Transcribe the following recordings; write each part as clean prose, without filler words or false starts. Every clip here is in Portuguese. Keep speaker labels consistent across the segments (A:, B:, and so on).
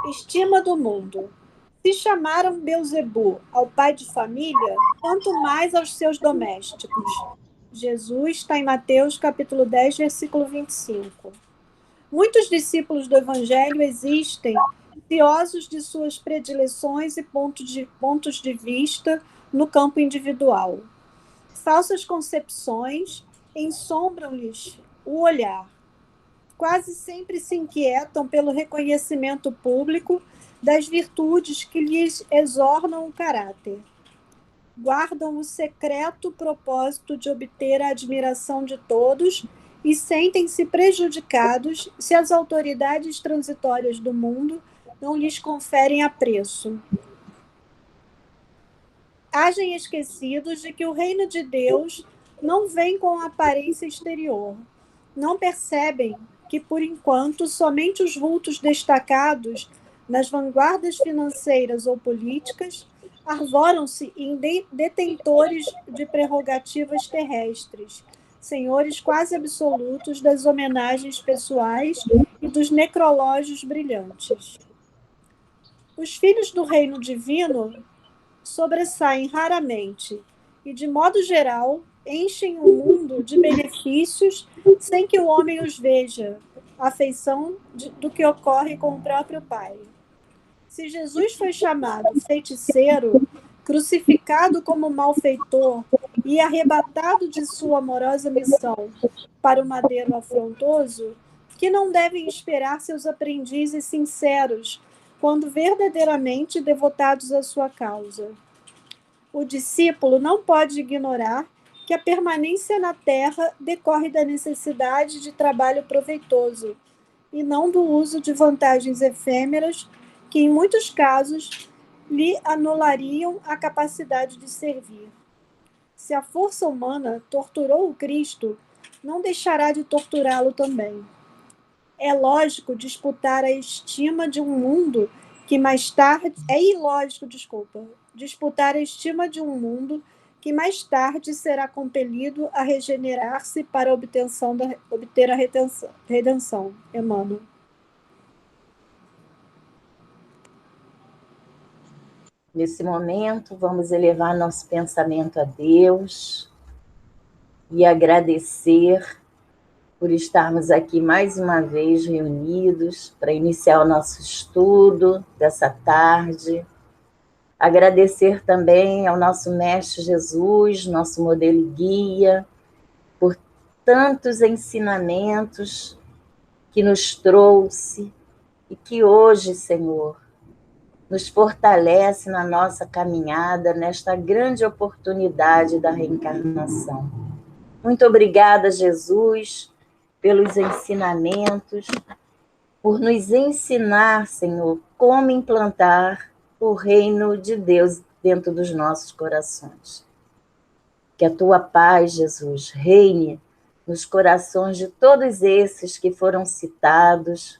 A: Estima do mundo. Se chamaram Beelzebu ao pai de família, quanto mais aos seus domésticos. Jesus está em Mateus capítulo 10, versículo 25. Muitos discípulos do Evangelho existem ciosos de suas predileções e pontos de vista no campo individual. Falsas concepções ensombram-lhes o olhar. Quase sempre se inquietam pelo reconhecimento público das virtudes que lhes exornam o caráter. Guardam o secreto propósito de obter a admiração de todos e sentem-se prejudicados se as autoridades transitórias do mundo não lhes conferem apreço. Agem esquecidos de que o reino de Deus não vem com aparência exterior. Não percebem que, por enquanto, somente os vultos destacados nas vanguardas financeiras ou políticas arvoram-se em detentores de prerrogativas terrestres, senhores quase absolutos das homenagens pessoais e dos necrológios brilhantes. Os filhos do reino divino sobressaem raramente e, de modo geral, enchem o mundo de benefícios sem que o homem os veja, à feição do que ocorre com o próprio Pai. Se Jesus foi chamado feiticeiro, crucificado como malfeitor e arrebatado de sua amorosa missão para o madeiro afrontoso, que não devem esperar seus aprendizes sinceros quando verdadeiramente devotados à sua causa. O discípulo não pode ignorar que a permanência na terra decorre da necessidade de trabalho proveitoso e não do uso de vantagens efêmeras que, em muitos casos, lhe anulariam a capacidade de servir. Se a força humana torturou o Cristo, não deixará de torturá-lo também. É ilógico disputar a estima de um mundo que mais tarde será compelido a regenerar-se para obter a redenção. Emmanuel.
B: Nesse momento, vamos elevar nosso pensamento a Deus e agradecer por estarmos aqui mais uma vez reunidos para iniciar o nosso estudo dessa tarde. Agradecer também ao nosso Mestre Jesus, nosso modelo e guia, por tantos ensinamentos que nos trouxe e que hoje, Senhor, nos fortalece na nossa caminhada, nesta grande oportunidade da reencarnação. Muito obrigada, Jesus, pelos ensinamentos, por nos ensinar, Senhor, como implantar o reino de Deus dentro dos nossos corações. Que a tua paz, Jesus, reine nos corações de todos esses que foram citados,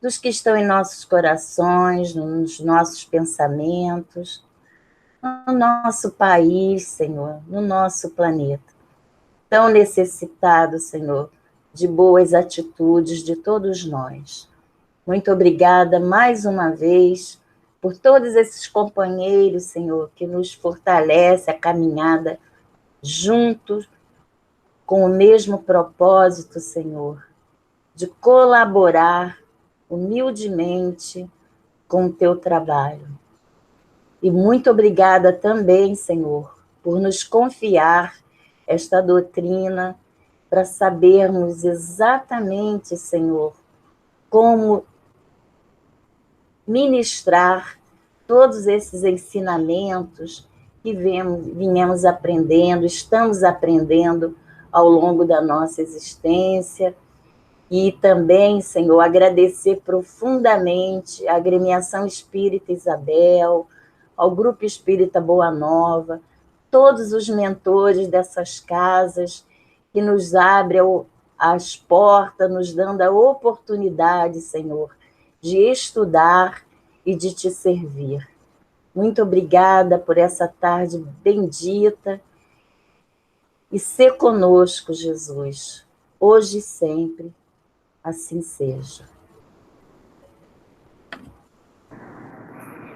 B: dos que estão em nossos corações, nos nossos pensamentos, no nosso país, Senhor, no nosso planeta. Tão necessitado, Senhor, de boas atitudes de todos nós. Muito obrigada mais uma vez por todos esses companheiros, Senhor, que nos fortalece a caminhada juntos com o mesmo propósito, Senhor, de colaborar humildemente com o teu trabalho. E muito obrigada também, Senhor, por nos confiar esta doutrina para sabermos exatamente, Senhor, como ministrar todos esses ensinamentos que viemos aprendendo, estamos aprendendo ao longo da nossa existência. E também, Senhor, agradecer profundamente à Agremiação Espírita Isabel, ao Grupo Espírita Boa Nova, todos os mentores dessas casas que nos abrem as portas, nos dando a oportunidade, Senhor, de estudar e de te servir. Muito obrigada por essa tarde bendita e ser conosco, Jesus, hoje e sempre. Assim seja.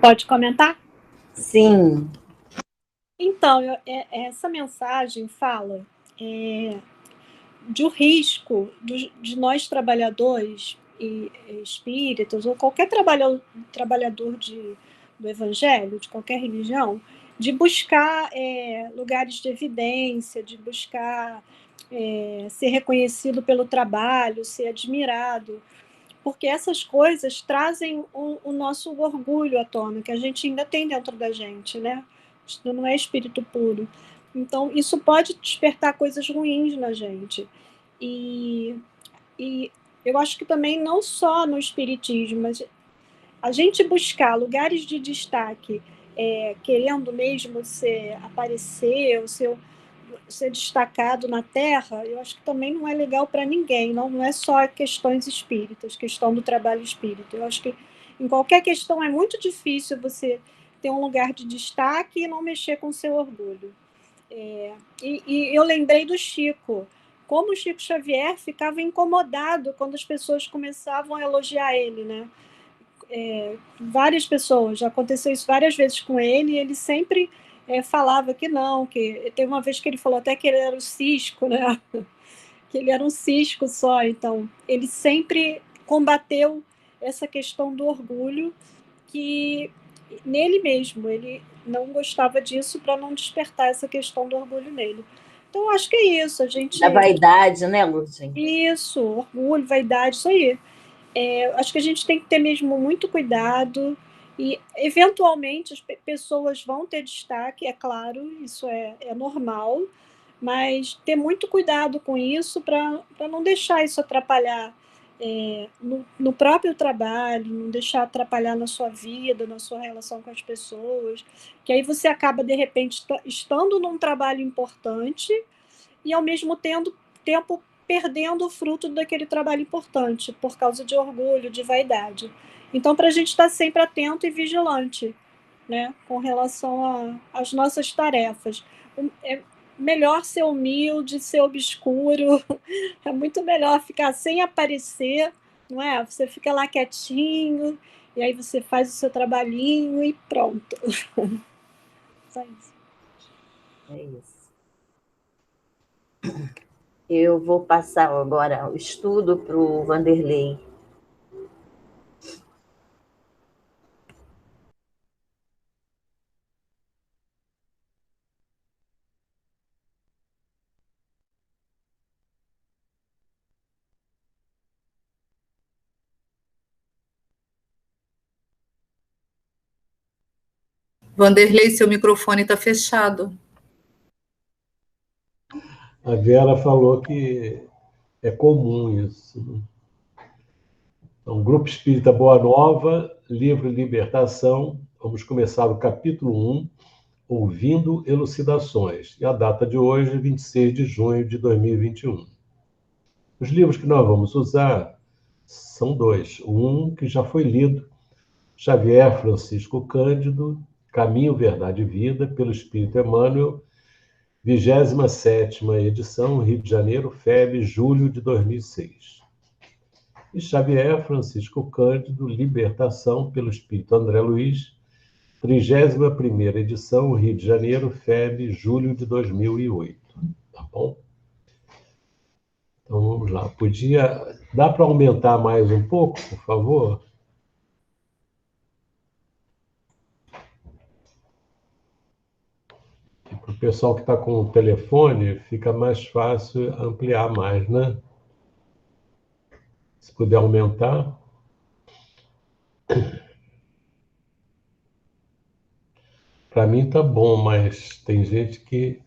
A: Pode comentar?
B: Sim.
A: Então, essa mensagem fala do risco de nós trabalhadores e espíritas, ou qualquer trabalhador do evangelho, de qualquer religião, de buscar lugares de evidência, de buscar ser reconhecido pelo trabalho, ser admirado, porque essas coisas trazem o nosso orgulho à tona, que a gente ainda tem dentro da gente, né? Isso não é espírito puro. Então, isso pode despertar coisas ruins na gente. E eu acho que também não só no espiritismo, mas a gente buscar lugares de destaque, querendo mesmo aparecer, ser destacado na Terra, eu acho que também não é legal para ninguém, não é só questões espíritas, questão do trabalho espírita. Eu acho que em qualquer questão é muito difícil você ter um lugar de destaque e não mexer com o seu orgulho. E eu lembrei do Chico, como o Chico Xavier ficava incomodado quando as pessoas começavam a elogiar ele, né? Várias pessoas, já aconteceu isso várias vezes com ele, e ele sempre falava que não, que tem uma vez que ele falou até que ele era um cisco, né? Que ele era um cisco só, então ele sempre combateu essa questão do orgulho, que nele mesmo, ele não gostava disso para não despertar essa questão do orgulho nele. Então, acho que é isso, a gente...
B: Da vaidade, né, Lúcia?
A: Isso, orgulho, vaidade, isso aí. Acho que a gente tem que ter mesmo muito cuidado e, eventualmente, as pessoas vão ter destaque, é claro, isso é normal, mas ter muito cuidado com isso para não deixar isso atrapalhar no próprio trabalho, não deixar atrapalhar na sua vida, na sua relação com as pessoas, que aí você acaba, de repente, estando num trabalho importante e, ao mesmo tempo, perdendo o fruto daquele trabalho importante, por causa de orgulho, de vaidade. Então, para a gente estar sempre atento e vigilante, né, com relação às nossas tarefas. É melhor ser humilde, ser obscuro, é muito melhor ficar sem aparecer, não é? Você fica lá quietinho, e aí você faz o seu trabalhinho e pronto. Só isso.
B: É isso. Eu vou passar agora o estudo para o Vanderlei.
C: Vanderlei, seu microfone está fechado.
D: A Vera falou que é comum isso. Então, Grupo Espírita Boa Nova, livro Libertação. Vamos começar o capítulo 1, Ouvindo Elucidações. E a data de hoje, 26 de junho de 2021. Os livros que nós vamos usar são dois. Um que já foi lido, Xavier Francisco Cândido, Caminho, Verdade e Vida, pelo Espírito Emmanuel, 27ª edição, Rio de Janeiro, FEB, julho de 2006. E Xavier Francisco Cândido, Libertação, pelo Espírito André Luiz, 31ª edição, Rio de Janeiro, FEB, julho de 2008. Tá bom? Então vamos lá. Dá para aumentar mais um pouco, por favor? Para o pessoal que está com o telefone, fica mais fácil ampliar mais, né? Se puder aumentar. Para mim tá bom, mas tem gente que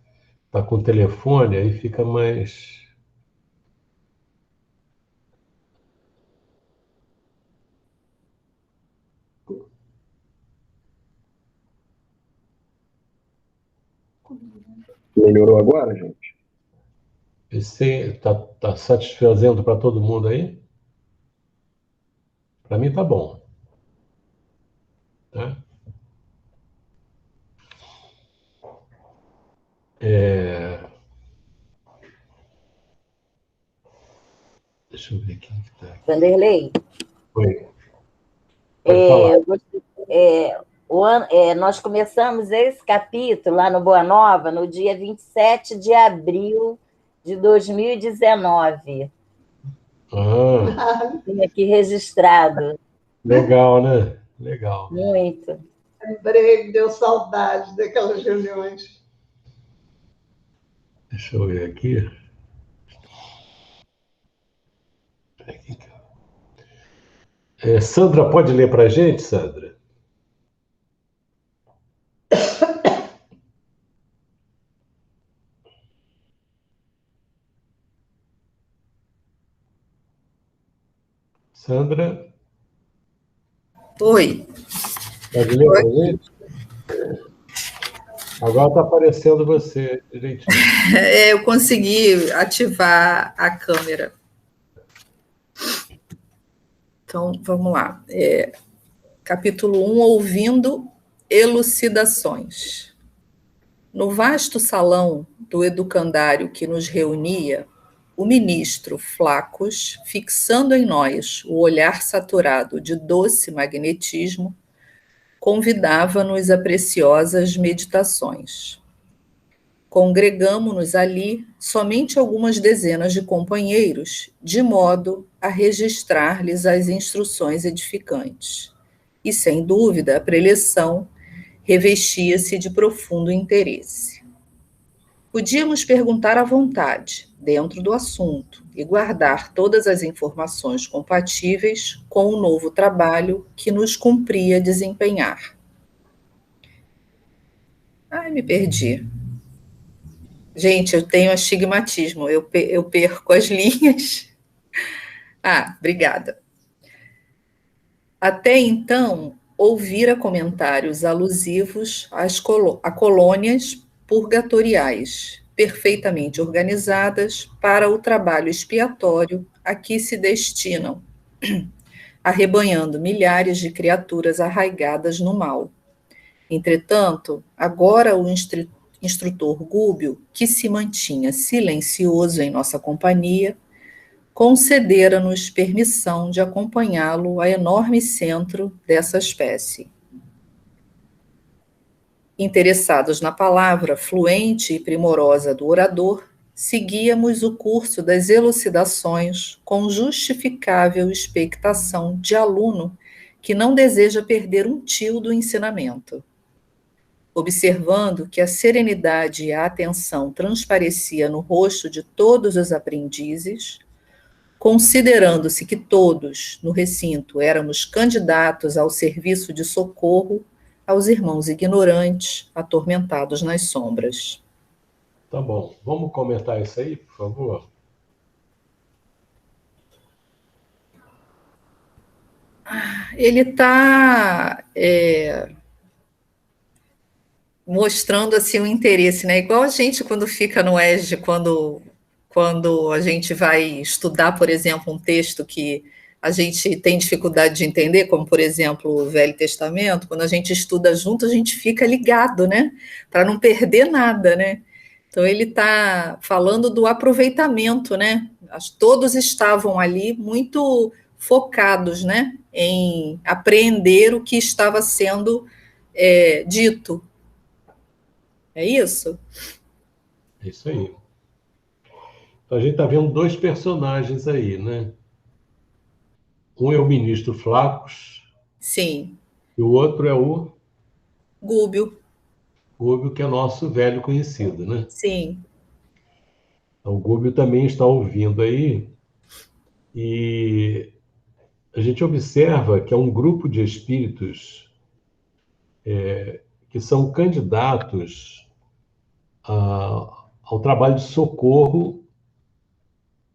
D: tá com o telefone, aí fica mais...
E: Melhorou agora, gente?
D: Você tá satisfazendo para todo mundo aí? Para mim tá bom. Tá? Deixa eu ver quem que tá aqui.
B: Vanderlei,
D: Oi. Pode falar.
B: Nós começamos esse capítulo lá no Boa Nova no dia 27 de abril de 2019. Tem aqui registrado.
D: Legal, né? Legal.
B: Muito.
F: Lembrei, me deu saudade daquelas reuniões.
D: Deixa eu ver aqui. Sandra, pode ler para a gente, Sandra? Sandra,
C: Oi.
D: pode ler para a gente? Agora está aparecendo você direitinho.
C: Eu consegui ativar a câmera. Então, vamos lá. Capítulo 1, ouvindo elucidações. No vasto salão do educandário que nos reunia, o ministro Flacos, fixando em nós o olhar saturado de doce magnetismo, convidava-nos a preciosas meditações. Congregamo-nos ali somente algumas dezenas de companheiros, de modo a registrar-lhes as instruções edificantes. E, sem dúvida, a preleção revestia-se de profundo interesse. Podíamos perguntar à vontade, dentro do assunto, e guardar todas as informações compatíveis com o novo trabalho que nos cumpria desempenhar. Ai, me perdi. Gente, eu tenho astigmatismo, eu perco as linhas. Obrigada. Até então, ouvira comentários alusivos a colônias purgatoriais, perfeitamente organizadas para o trabalho expiatório a que se destinam, arrebanhando milhares de criaturas arraigadas no mal. Entretanto, agora o instrutor Gúbio, que se mantinha silencioso em nossa companhia, concedera-nos permissão de acompanhá-lo a enorme centro dessa espécie. Interessados na palavra fluente e primorosa do orador, seguíamos o curso das elucidações com justificável expectação de aluno que não deseja perder um tio do ensinamento. Observando que a serenidade e a atenção transparecia no rosto de todos os aprendizes, considerando-se que todos no recinto éramos candidatos ao serviço de socorro aos irmãos ignorantes, atormentados nas sombras.
D: Tá bom. Vamos comentar isso aí, por favor?
C: Ele está mostrando assim um interesse, né? Igual a gente quando fica no ESG, quando a gente vai estudar, por exemplo, um texto que a gente tem dificuldade de entender, como, por exemplo, o Velho Testamento, quando a gente estuda junto, a gente fica ligado, né? Para não perder nada, né? Então, ele está falando do aproveitamento, né? Todos estavam ali muito focados, né? Em apreender o que estava sendo dito. É isso?
D: É isso aí. Então, a gente está vendo dois personagens aí, né? Um é o ministro Flacos,
C: Sim.
D: e o outro é o
C: Gúbio.
D: Gúbio, que é nosso velho conhecido, né?
C: Sim.
D: Então, o Gúbio também está ouvindo aí, e a gente observa que é um grupo de espíritos que são candidatos ao trabalho de socorro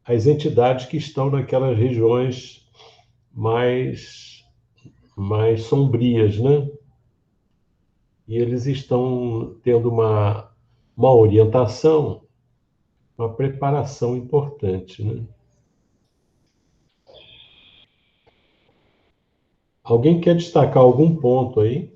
D: às entidades que estão naquelas regiões mais sombrias, né? E eles estão tendo uma orientação, uma preparação importante, né? Alguém quer destacar algum ponto aí?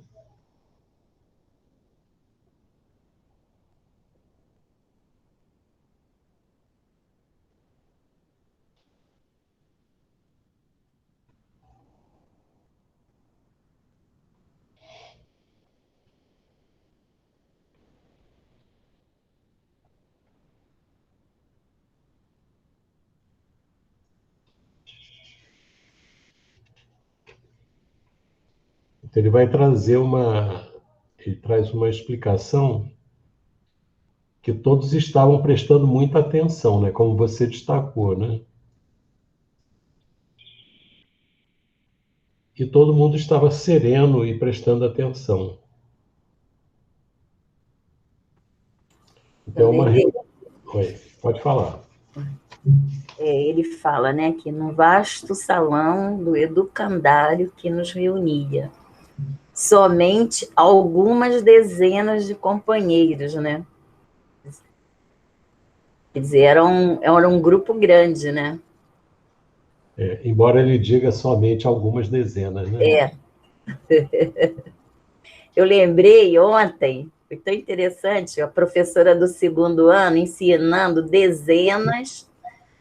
D: Então, ele traz uma explicação que todos estavam prestando muita atenção, né? Como você destacou, né? E todo mundo estava sereno e prestando atenção. Então,
B: Também
D: Oi, pode falar.
B: ele fala, né, que no vasto salão do educandário que nos reunia, somente algumas dezenas de companheiros, né? Quer dizer, era um grupo grande, né?
D: Embora ele diga somente algumas dezenas, né?
B: Eu lembrei ontem, foi tão interessante, a professora do 2º ano ensinando dezenas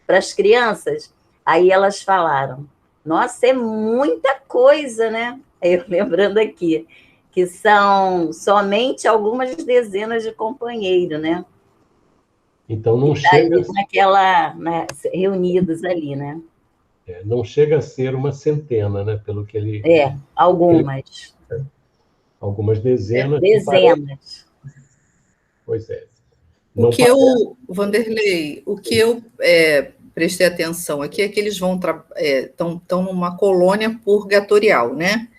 B: para as crianças. Aí elas falaram, nossa, é muita coisa, né? Aí eu lembrando aqui, que são somente algumas dezenas de companheiros, né?
D: Então não
B: Tá
D: chega,
B: ali naquela, né, reunidos ali, né?
D: não chega a ser uma centena, né? Pelo que
B: Algumas.
D: algumas dezenas que parecem.
B: Dezenas.
D: Pois é.
C: O
D: Não
C: que
D: parece.
C: Vanderlei, o que eu prestei atenção aqui é que eles estão numa colônia purgatorial, né?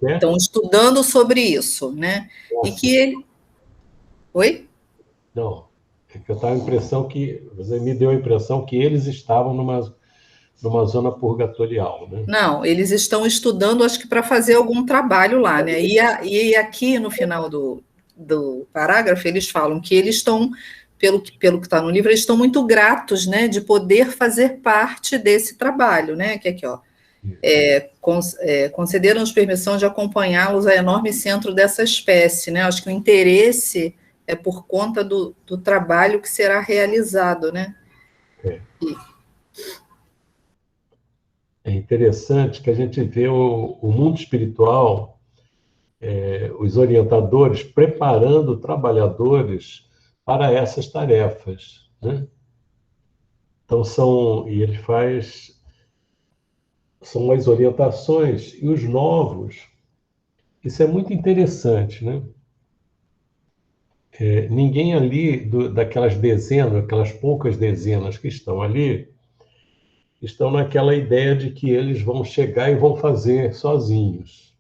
C: Estão estudando sobre isso, né? E que ele... Oi?
D: Não, é que eu estava a impressão que você me deu a impressão que eles estavam numa zona purgatorial, né?
C: Não, eles estão estudando, acho que para fazer algum trabalho lá, né? E aqui no final do parágrafo eles falam que eles estão, pelo que está no livro, eles estão muito gratos, né, de poder fazer parte desse trabalho, né? Que aqui, ó, concederam-nos permissão de acompanhá-los ao enorme centro dessa espécie, né? Acho que o interesse é por conta do trabalho que será realizado, né?
D: É interessante que a gente vê o mundo espiritual, os orientadores preparando trabalhadores para essas tarefas, né? Então são as orientações e os novos. Isso é muito interessante, né? Ninguém ali daquelas dezenas, aquelas poucas dezenas que estão ali, estão naquela ideia de que eles vão chegar e vão fazer sozinhos,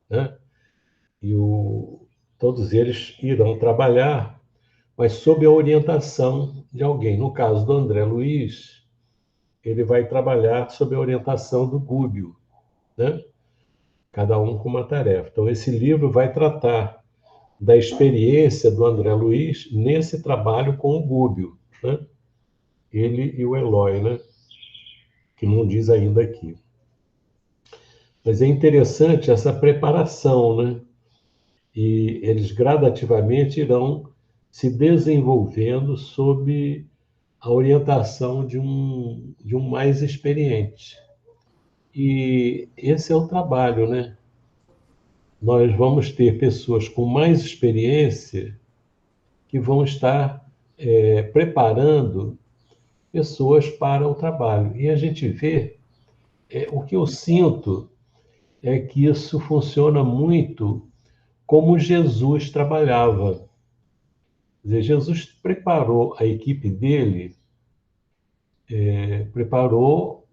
D: né? E todos eles irão trabalhar, mas sob a orientação de alguém. No caso do André Luiz, ele vai trabalhar sob a orientação do Gúbio, né? Cada um com uma tarefa. Então, esse livro vai tratar da experiência do André Luiz nesse trabalho com o Gúbio, né? Ele e o Eloy, né? Que não diz ainda aqui. Mas é interessante essa preparação, né? E eles gradativamente irão se desenvolvendo sob a orientação de um mais experiente. E esse é o trabalho, né? Nós vamos ter pessoas com mais experiência que vão estar preparando pessoas para o trabalho. E a gente vê, o que eu sinto é que isso funciona muito como Jesus trabalhava. Quer dizer, Jesus preparou a equipe dele, preparou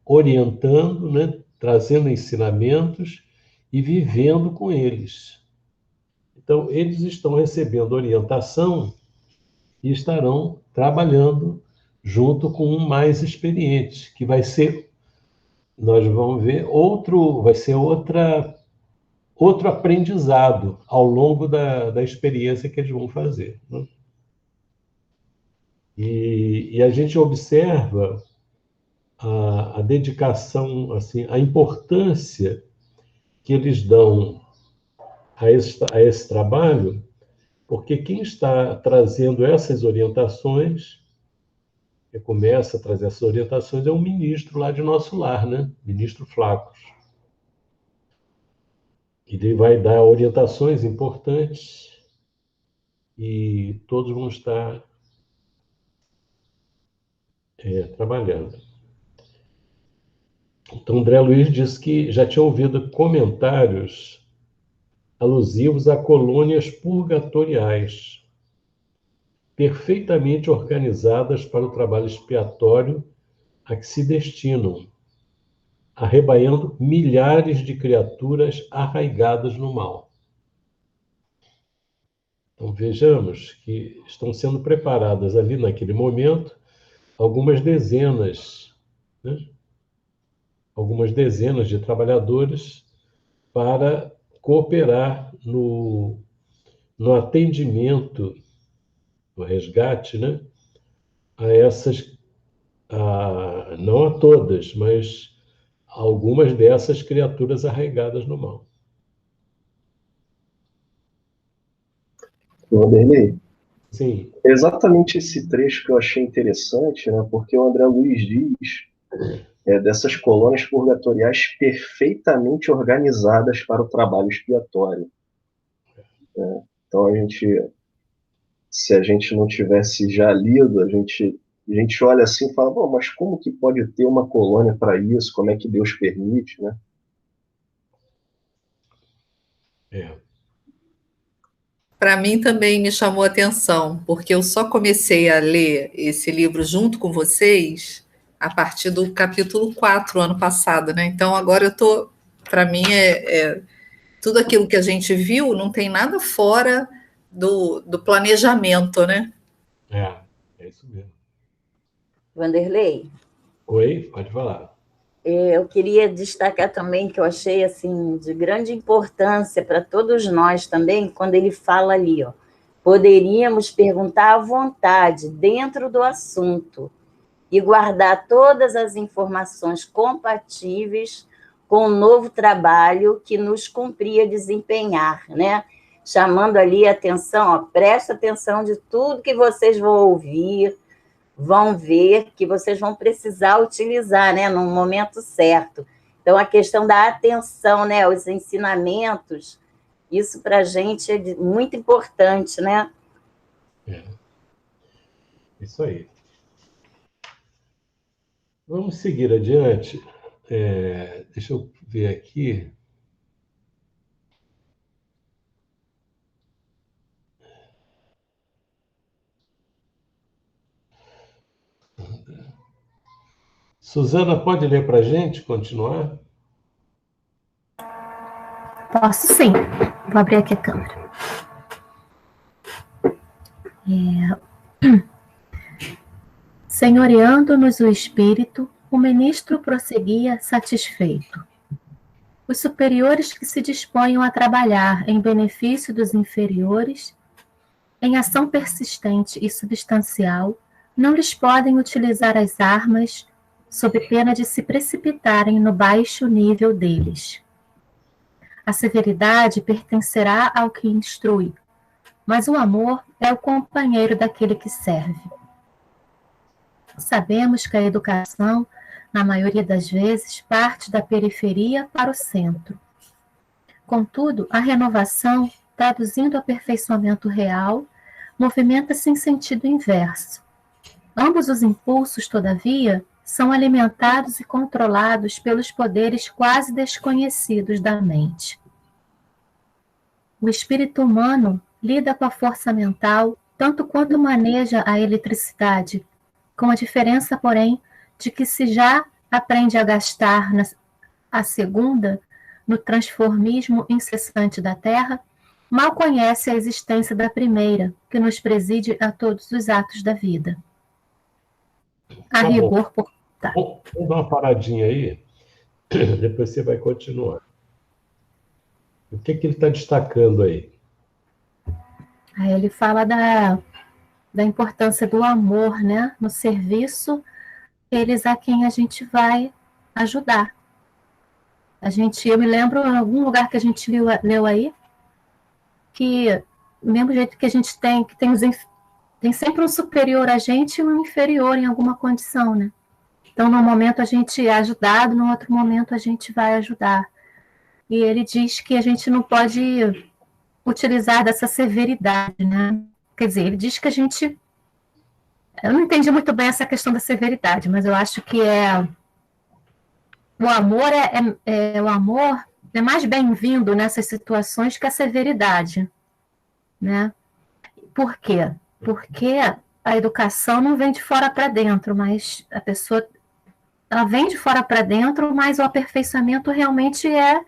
D: orientando, né, trazendo ensinamentos e vivendo com eles. Então, eles estão recebendo orientação e estarão trabalhando junto com um mais experiente, que vai ser, nós vamos ver, vai ser outro aprendizado ao longo da experiência que eles vão fazer, né? E a gente observa a dedicação, assim, a importância que eles dão a esse trabalho, porque quem está trazendo essas orientações, que começa a trazer essas orientações, é um ministro lá de nosso lar, né? Ministro Flacos. Ele vai dar orientações importantes e todos vão estar trabalhando. Então, André Luiz disse que já tinha ouvido comentários alusivos a colônias purgatoriais, perfeitamente organizadas para o trabalho expiatório a que se destinam, arrebanhando milhares de criaturas arraigadas no mal. Então, vejamos que estão sendo preparadas ali naquele momento algumas dezenas, né? Algumas dezenas de trabalhadores para cooperar no atendimento, no resgate, né? A essas, não a todas, mas a algumas dessas criaturas arraigadas no mal.
E: Vanderlei,
D: Sim,
E: é exatamente esse trecho que eu achei interessante, né? Porque o André Luiz diz dessas colônias purgatoriais perfeitamente organizadas para o trabalho expiatório. Então, se a gente não tivesse já lido, a gente olha assim e fala, bom, mas como que pode ter uma colônia para isso? Como é que Deus permite, né?
C: Para mim também me chamou a atenção, porque eu só comecei a ler esse livro junto com vocês a partir do capítulo 4, ano passado, né? Então agora eu tô, para mim tudo aquilo que a gente viu não tem nada fora do planejamento, né?
D: é isso mesmo.
B: Vanderlei,
D: Oi, pode falar.
B: eu queria destacar também que eu achei assim de grande importância para todos nós também, quando ele fala ali, ó, poderíamos perguntar à vontade dentro do assunto e guardar todas as informações compatíveis com o novo trabalho que nos cumpria desempenhar, né? Chamando ali a atenção, ó, presta atenção de tudo que vocês vão ouvir, vão ver, que vocês vão precisar utilizar, né, no momento certo. Então, a questão da atenção, né, os ensinamentos, isso para a gente é muito importante, né?
D: Isso aí. Vamos seguir adiante. Deixa eu ver aqui. Suzana, pode ler para a gente, continuar?
G: Posso sim. Vou abrir aqui a câmera. Senhoreando-nos o espírito, o ministro prosseguia satisfeito. Os superiores que se disponham a trabalhar em benefício dos inferiores, em ação persistente e substancial, não lhes podem utilizar as armas sob pena de se precipitarem no baixo nível deles. A severidade pertencerá ao que instrui, mas o amor é o companheiro daquele que serve. Sabemos que a educação, na maioria das vezes, parte da periferia para o centro. Contudo, a renovação, traduzindo o aperfeiçoamento real, movimenta-se em sentido inverso. Ambos os impulsos, todavia, são alimentados e controlados pelos poderes quase desconhecidos da mente. O espírito humano lida com a força mental tanto quanto maneja a eletricidade, com a diferença, porém, de que se já aprende a gastar a segunda no transformismo incessante da Terra, mal conhece a existência da primeira, que nos preside a todos os atos da vida. A rigor,
D: tá. Vamos dar uma paradinha aí, depois você vai continuar. O que ele está destacando aí?
G: Aí ele fala da importância do amor, né, no serviço, eles a quem a gente vai ajudar. Eu me lembro em algum lugar que a gente leu aí, que do mesmo jeito que a gente tem sempre um superior a gente e um inferior em alguma condição, né? Então, num momento a gente é ajudado, no outro momento a gente vai ajudar. E ele diz que a gente não pode utilizar dessa severidade, né? Quer dizer, ele diz que a gente... Eu não entendi muito bem essa questão da severidade, mas eu acho que o amor é mais bem-vindo nessas situações que a severidade, né? Por quê? Porque a educação não vem de fora para dentro, mas a pessoa ela vem de fora para dentro, mas o aperfeiçoamento realmente é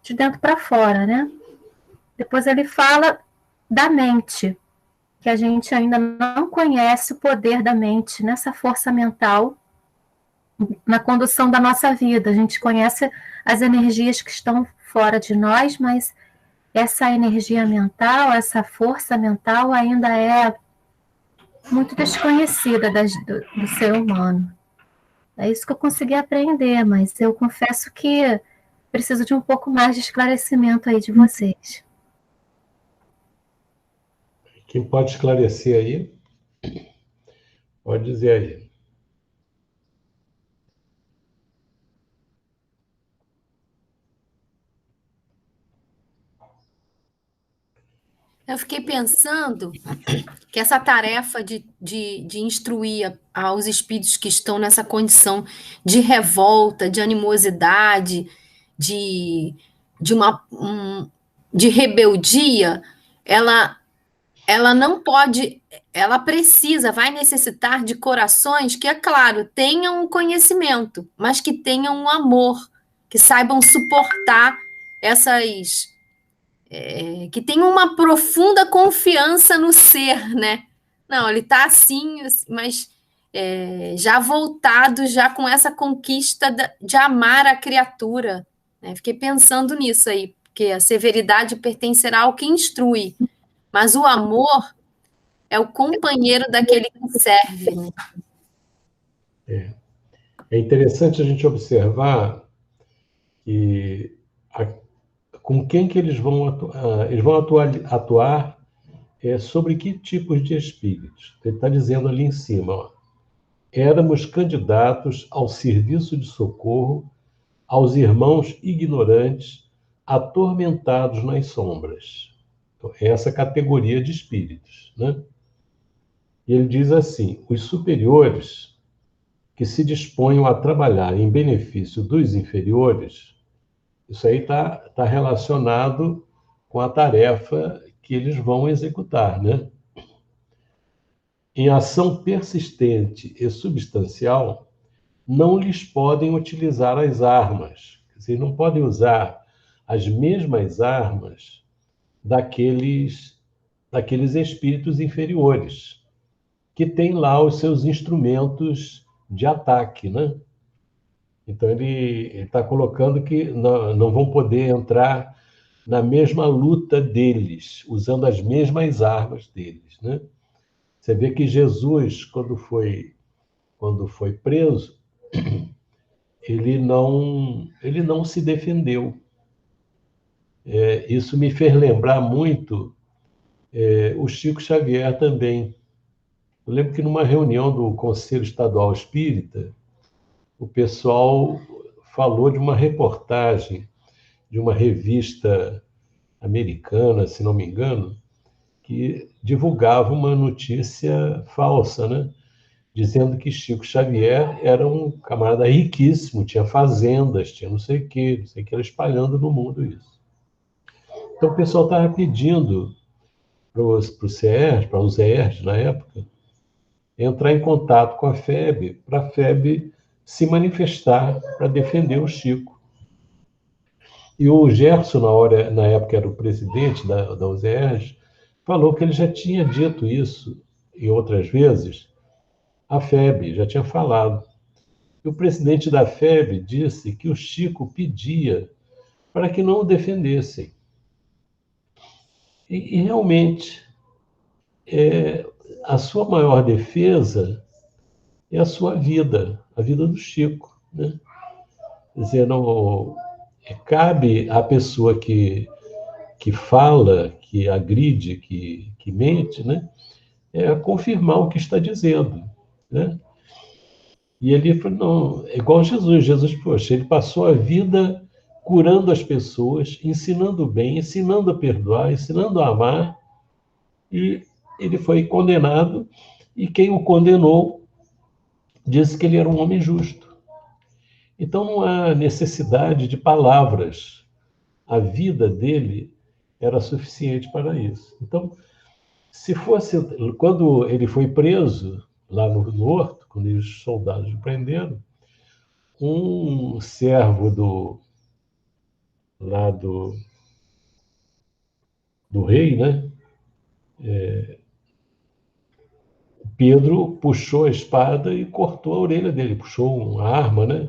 G: de dentro para fora, né? Depois ele fala da mente, que a gente ainda não conhece o poder da mente nessa força mental na condução da nossa vida. A gente conhece as energias que estão fora de nós, mas essa energia mental, essa força mental ainda é muito desconhecida do ser humano. É isso que eu consegui aprender, mas eu confesso que preciso de um pouco mais de esclarecimento aí de vocês.
D: Quem pode esclarecer aí? Pode dizer aí.
H: Eu fiquei pensando que essa tarefa de instruir aos espíritos que estão nessa condição de revolta, de animosidade, de rebeldia, ela não pode, ela precisa, vai necessitar de corações que, é claro, tenham um conhecimento, mas que tenham um amor, que saibam suportar que tenham uma profunda confiança no ser, né? Não, ele está assim, mas já voltado, já com essa conquista de amar a criatura. Né? Fiquei pensando nisso aí, porque a severidade pertencerá ao que instrui, mas o amor é o companheiro daquele que serve. Né?
D: É interessante a gente observar que com quem que eles vão atuar sobre que tipos de espíritos. Ele está dizendo ali em cima, ó, éramos candidatos ao serviço de socorro aos irmãos ignorantes atormentados nas sombras. Então, essa categoria de espíritos, né? E ele diz assim, os superiores que se disponham a trabalhar em benefício dos inferiores, isso aí está relacionado com a tarefa que eles vão executar, né? Em ação persistente e substancial, não lhes podem utilizar as armas. Quer dizer, não podem usar as mesmas armas daqueles espíritos inferiores, que têm lá os seus instrumentos de ataque, né? Então, ele está colocando que não vão poder entrar na mesma luta deles, usando as mesmas armas deles, né? Você vê que Jesus, quando foi preso, ele não se defendeu. Isso me fez lembrar muito o Chico Xavier também. Eu lembro que numa reunião do Conselho Estadual Espírita, o pessoal falou de uma reportagem de uma revista americana, se não me engano, que divulgava uma notícia falsa, né? Dizendo que Chico Xavier era um camarada riquíssimo, tinha fazendas, tinha não sei o que, era espalhando no mundo isso. Então o pessoal estava pedindo para os ERs na época, entrar em contato com a FEB, para a FEB se manifestar para defender o Chico. E o Gerson, na época era o presidente da USERJ, falou que ele já tinha dito isso em outras vezes, a FEB já tinha falado. E o presidente da FEB disse que o Chico pedia para que não o defendessem. E realmente, a sua maior defesa é a sua vida, a vida do Chico, né? Quer dizer, não, cabe à pessoa que fala, que agride, que mente, né? Confirmar o que está dizendo, né? E ele falou, não, é igual Jesus, poxa, ele passou a vida curando as pessoas, ensinando o bem, ensinando a perdoar, ensinando a amar, e ele foi condenado, e quem o condenou disse que ele era um homem justo. Então não há necessidade de palavras. A vida dele era suficiente para isso. Então, se fosse... Quando ele foi preso, lá no Horto, quando os soldados o prenderam, um servo lá do rei, né? Pedro puxou a espada e cortou a orelha dele, puxou uma arma, né?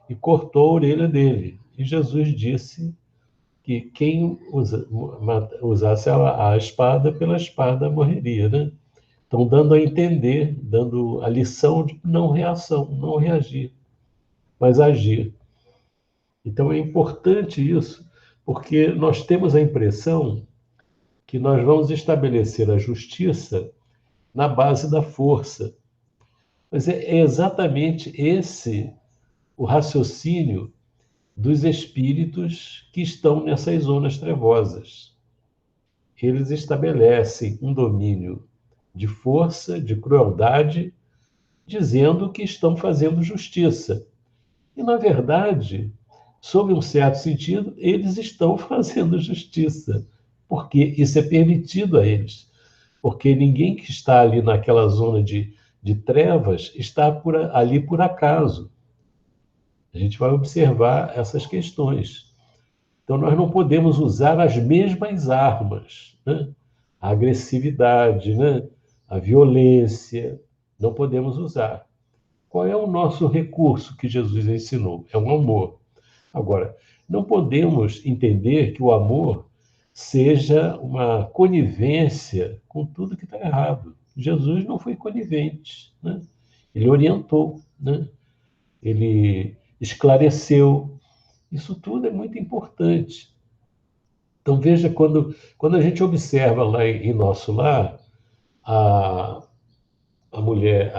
D: E cortou a orelha dele. E Jesus disse que quem usasse a espada, pela espada morreria, né? Então, dando a entender, dando a lição de não reação, não reagir, mas agir. Então, é importante isso, porque nós temos a impressão que nós vamos estabelecer a justiça na base da força. Mas é exatamente esse o raciocínio dos espíritos que estão nessas zonas trevosas. Eles estabelecem um domínio de força, de crueldade, dizendo que estão fazendo justiça. E, na verdade, sob um certo sentido, eles estão fazendo justiça, porque isso é permitido a eles. Porque ninguém que está ali naquela zona de trevas está ali por acaso. A gente vai observar essas questões. Então, nós não podemos usar as mesmas armas, né? A agressividade, né? A violência, não podemos usar. Qual é o nosso recurso que Jesus ensinou? É o amor. Agora, não podemos entender que o amor seja uma conivência com tudo que está errado. Jesus não foi conivente, né? Ele orientou, né? Ele esclareceu. Isso tudo é muito importante. Então, veja, quando a gente observa lá em Nosso Lar, a mulher,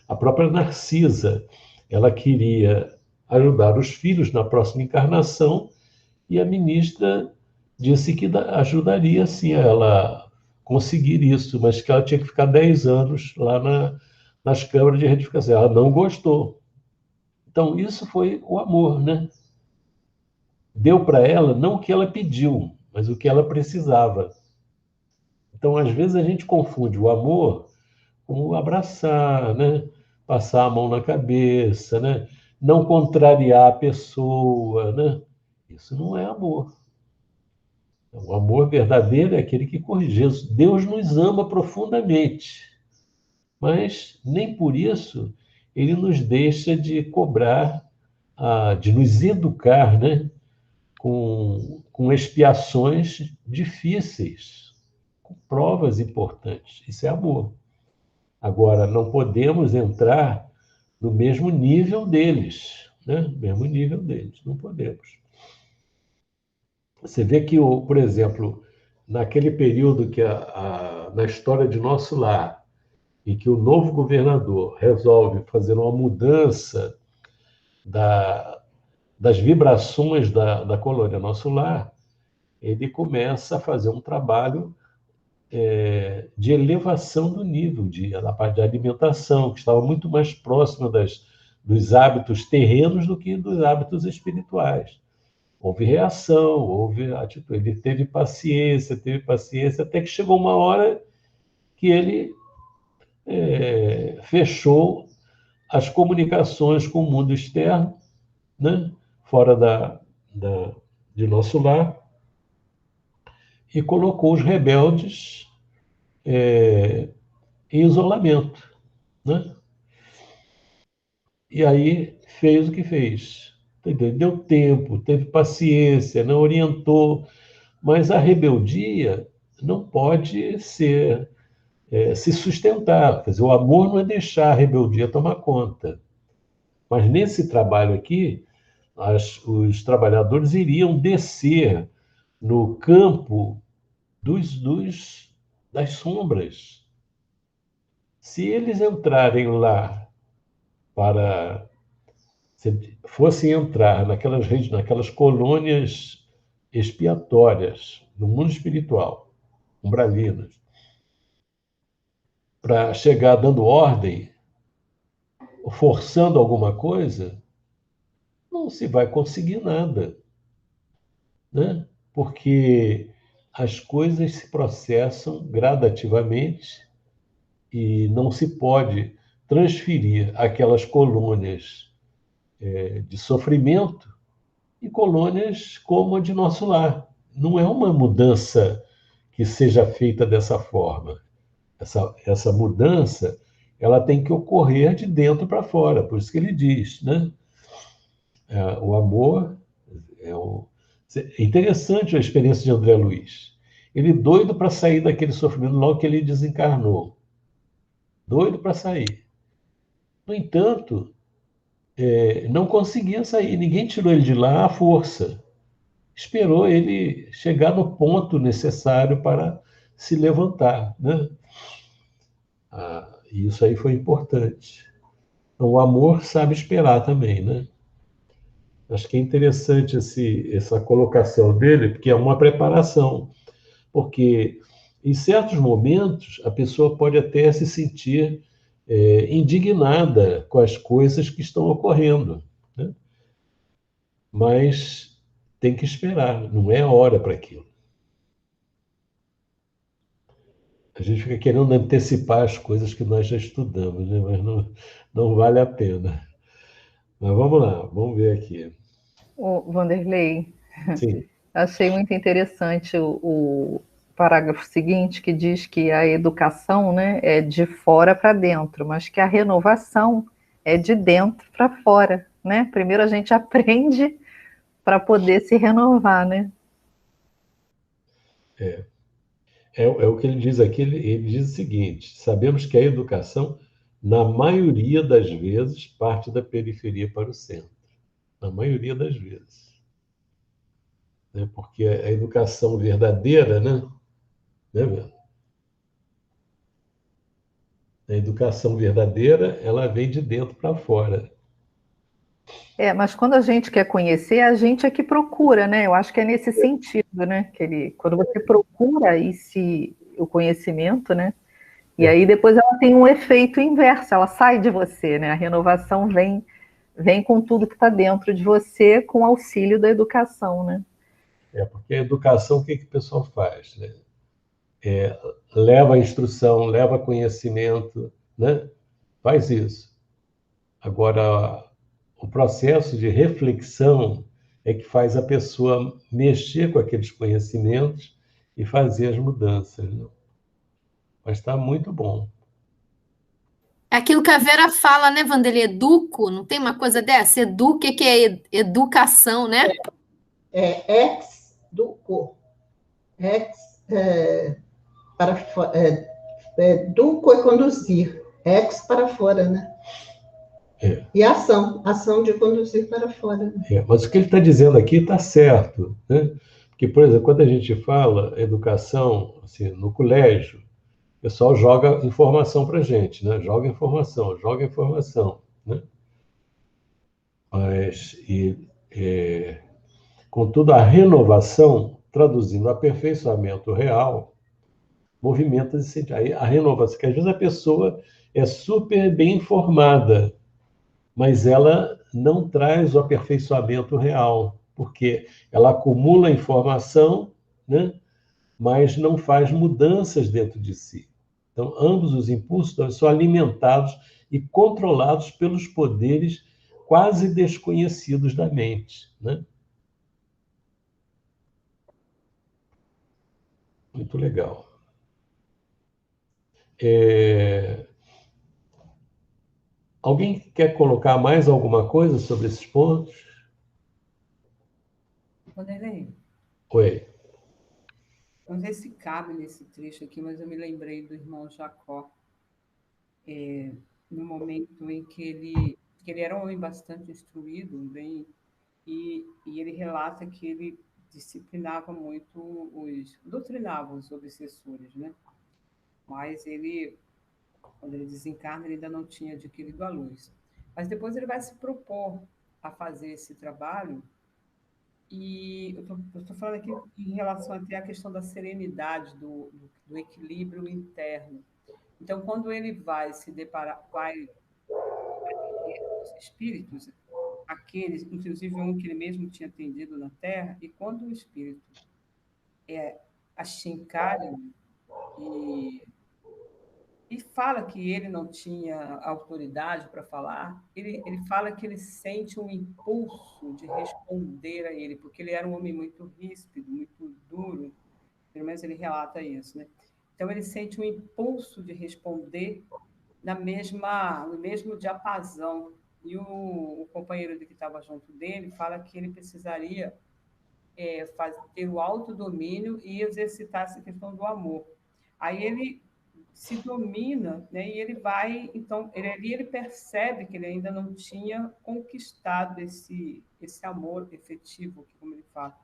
D: a própria Narcisa, ela queria ajudar os filhos na próxima encarnação, e a ministra disse que ajudaria, sim, a ela conseguir isso, mas que ela tinha que ficar 10 anos lá nas câmaras de retificação. Ela não gostou. Então, isso foi o amor, né? Deu para ela não o que ela pediu, mas o que ela precisava. Então, às vezes, a gente confunde o amor com abraçar, né? Passar a mão na cabeça, né? Não contrariar a pessoa, né? Isso não é amor. O amor verdadeiro é aquele que corrige. Deus nos ama profundamente, mas nem por isso ele nos deixa de cobrar, de nos educar, né? Com expiações difíceis, com provas importantes. Isso é amor. Agora, não podemos entrar no mesmo nível deles, né? No mesmo nível deles, não podemos. Você vê que, por exemplo, naquele período que na história de Nosso Lar, e que o novo governador resolve fazer uma mudança das vibrações da colônia Nosso Lar, ele começa a fazer um trabalho de elevação do nível da parte de alimentação, que estava muito mais próxima dos hábitos terrenos do que dos hábitos espirituais. Houve reação, houve atitude. Ele teve paciência, até que chegou uma hora que ele fechou as comunicações com o mundo externo, né? Fora de Nosso Lar, e colocou os rebeldes em isolamento, né? E aí fez o que fez. Entendeu? Deu tempo, teve paciência, não orientou, mas a rebeldia não pode se sustentar. Quer dizer, o amor não é deixar a rebeldia tomar conta. Mas nesse trabalho aqui, os trabalhadores iriam descer no campo das sombras. Se eles entrarem lá se fossem entrar naquelas colônias expiatórias no mundo espiritual, umbralinas, para chegar dando ordem, forçando alguma coisa, não se vai conseguir nada, né? Porque as coisas se processam gradativamente e não se pode transferir aquelas colônias de sofrimento em colônias como a de nosso lar. Não é uma mudança que seja feita dessa forma. Essa mudança ela tem que ocorrer de dentro para fora, por isso que ele diz, né? O amor é interessante a experiência de André Luiz. Ele doido para sair daquele sofrimento logo que ele desencarnou. Doido para sair. No entanto, não conseguia sair. Ninguém tirou ele de lá à força. Esperou ele chegar no ponto necessário para se levantar, né? E isso aí foi importante. Então, o amor sabe esperar também, né? Acho que é interessante essa colocação dele, porque é uma preparação. Porque em certos momentos a pessoa pode até se sentir indignada com as coisas que estão ocorrendo, né? Mas tem que esperar, não é a hora para aquilo. A gente fica querendo antecipar as coisas que nós já estudamos, né? Mas não vale a pena. Mas vamos lá, vamos ver aqui.
C: O Vanderlei,
D: Sim.
C: achei muito interessante o parágrafo seguinte, que diz que a educação, né, é de fora para dentro, mas que a renovação é de dentro para fora, né? Primeiro a gente aprende para poder se renovar, né?
D: É o que ele diz aqui, ele diz o seguinte: sabemos que a educação, na maioria das vezes, parte da periferia para o centro. Na maioria das vezes. Né? Porque a educação verdadeira, né? A educação verdadeira, ela vem de dentro para fora.
C: Mas quando a gente quer conhecer, a gente é que procura, né? Eu acho que é nesse sentido, né? Quando você procura o conhecimento, né? E aí depois ela tem um efeito inverso, ela sai de você, né? A renovação vem com tudo que está dentro de você, com o auxílio da educação, né?
D: Porque a educação, o que o pessoal faz? Né? Leva a instrução, leva conhecimento, né? Faz isso. Agora, o processo de reflexão é que faz a pessoa mexer com aqueles conhecimentos e fazer as mudanças. Né? Mas está muito bom.
H: É aquilo que a Vera fala, né, Vanderlei? Educo, não tem uma coisa dessa? Eduque, que é educação, né?
F: Ex-duco. Duco é conduzir. Ex para fora, né? E ação de conduzir para fora. Né?
D: Mas o que ele está dizendo aqui está certo, né? Porque, por exemplo, quando a gente fala educação assim, no colégio, o pessoal joga informação para a gente, né? Joga informação, né? Mas, contudo, a renovação, traduzindo aperfeiçoamento real, movimenta a renovação, que às vezes a pessoa é super bem informada, mas ela não traz o aperfeiçoamento real, porque ela acumula informação, né? Mas não faz mudanças dentro de si. Então, ambos os impulsos são alimentados e controlados pelos poderes quase desconhecidos da mente, né? Muito legal. Alguém quer colocar mais alguma coisa sobre esses pontos?
I: Vanderlei,
D: Oi.
I: não sei se cabe nesse trecho aqui, mas eu me lembrei do irmão Jacó, no momento em que ele era um homem bastante instruído, e ele relata que ele disciplinava muito doutrinava os obsessores, né? Mas quando ele desencarna, ele ainda não tinha adquirido a luz. Mas depois ele vai se propor a fazer esse trabalho. E eu estou falando aqui em relação até à questão da serenidade, do equilíbrio interno. Então, quando ele vai se deparar, vai os espíritos, aqueles, inclusive um que ele mesmo tinha atendido na Terra, e quando o espírito achincalha e fala que ele não tinha autoridade para falar, ele fala que ele sente um impulso de responder a ele, porque ele era um homem muito ríspido, muito duro, pelo menos ele relata isso, né? Então ele sente um impulso de responder no mesmo diapasão. E o companheiro que estava junto dele fala que ele precisaria ter o autodomínio e exercitar essa questão do amor. Aí ele se domina, né? E ele vai, então, ele percebe que ele ainda não tinha conquistado esse amor efetivo, como ele fala.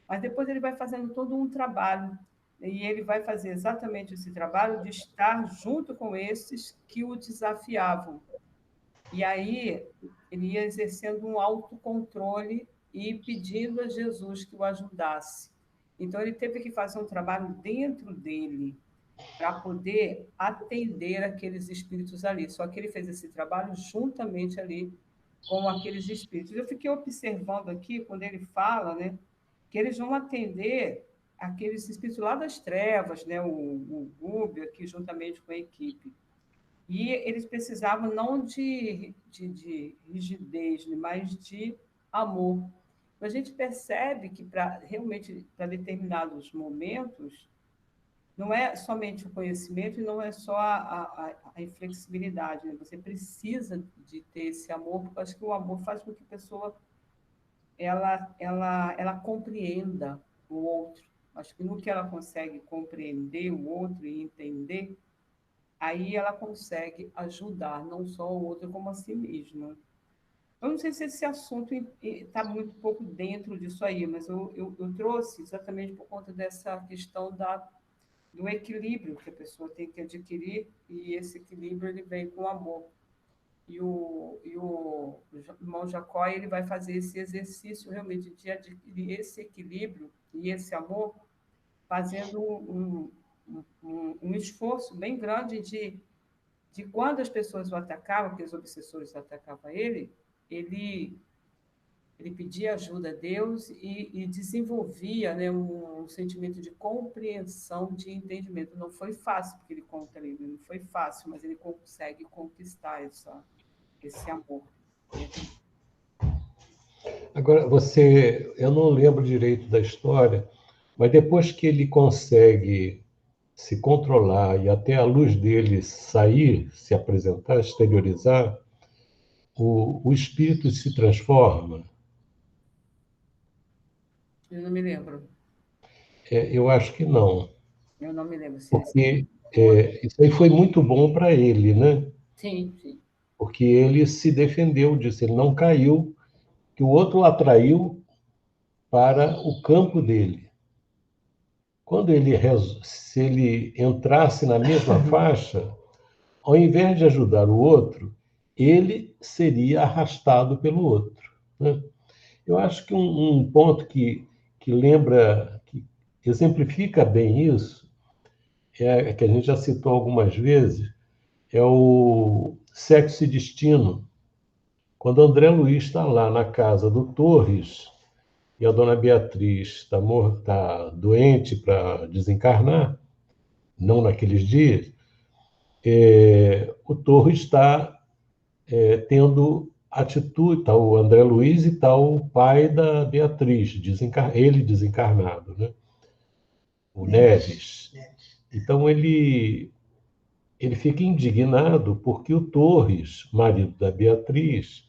I: Mas depois ele vai fazendo todo um trabalho, e ele vai fazer exatamente esse trabalho de estar junto com esses que o desafiavam. E aí ele ia exercendo um autocontrole e pedindo a Jesus que o ajudasse. Então ele teve que fazer um trabalho dentro dele, para poder atender aqueles espíritos ali. Só que ele fez esse trabalho juntamente ali com aqueles espíritos. Eu fiquei observando aqui, quando ele fala, né, que eles vão atender aqueles espíritos lá das trevas, né, o Gúbio aqui juntamente com a equipe. E eles precisavam não de rigidez, mas de amor. A gente percebe que realmente para determinados momentos não é somente o conhecimento e não é só a inflexibilidade, né? Você precisa de ter esse amor, porque eu acho que o amor faz com que a pessoa ela compreenda o outro. Acho que no que ela consegue compreender o outro e entender, aí ela consegue ajudar não só o outro, como a si mesma. Eu não sei se esse assunto está muito pouco dentro disso aí, mas eu trouxe exatamente por conta dessa questão do equilíbrio que a pessoa tem que adquirir, e esse equilíbrio ele vem com amor. E o irmão Jacó ele vai fazer esse exercício realmente de adquirir esse equilíbrio e esse amor, fazendo um esforço bem grande de quando as pessoas o atacavam, que os obsessores atacavam ele pedia ajuda a Deus e desenvolvia, né, um sentimento de compreensão, de entendimento. Não foi fácil, porque ele conta ali, não foi fácil, mas ele consegue conquistar esse amor.
D: Agora, eu não lembro direito da história, mas depois que ele consegue se controlar e até a luz dele sair, se apresentar, exteriorizar, o espírito se transforma.
I: Eu não me lembro.
D: Eu acho que não.
I: Eu não me lembro.
D: Porque isso aí foi muito bom para ele, né?
I: Sim, sim.
D: Porque ele se defendeu disso, ele não caiu, que o outro o atraiu para o campo dele. Quando se ele entrasse na mesma faixa, ao invés de ajudar o outro, ele seria arrastado pelo outro, né? Eu acho que um ponto que lembra, que exemplifica bem isso, que a gente já citou algumas vezes, é o Sexo e Destino. Quando André Luiz está lá na casa do Torres e a dona Beatriz está doente para desencarnar, não naqueles dias, o Torres está tendo atitude, está o André Luiz e está o pai da Beatriz, ele desencarnado, né? O Neves. Então ele fica indignado porque o Torres, marido da Beatriz,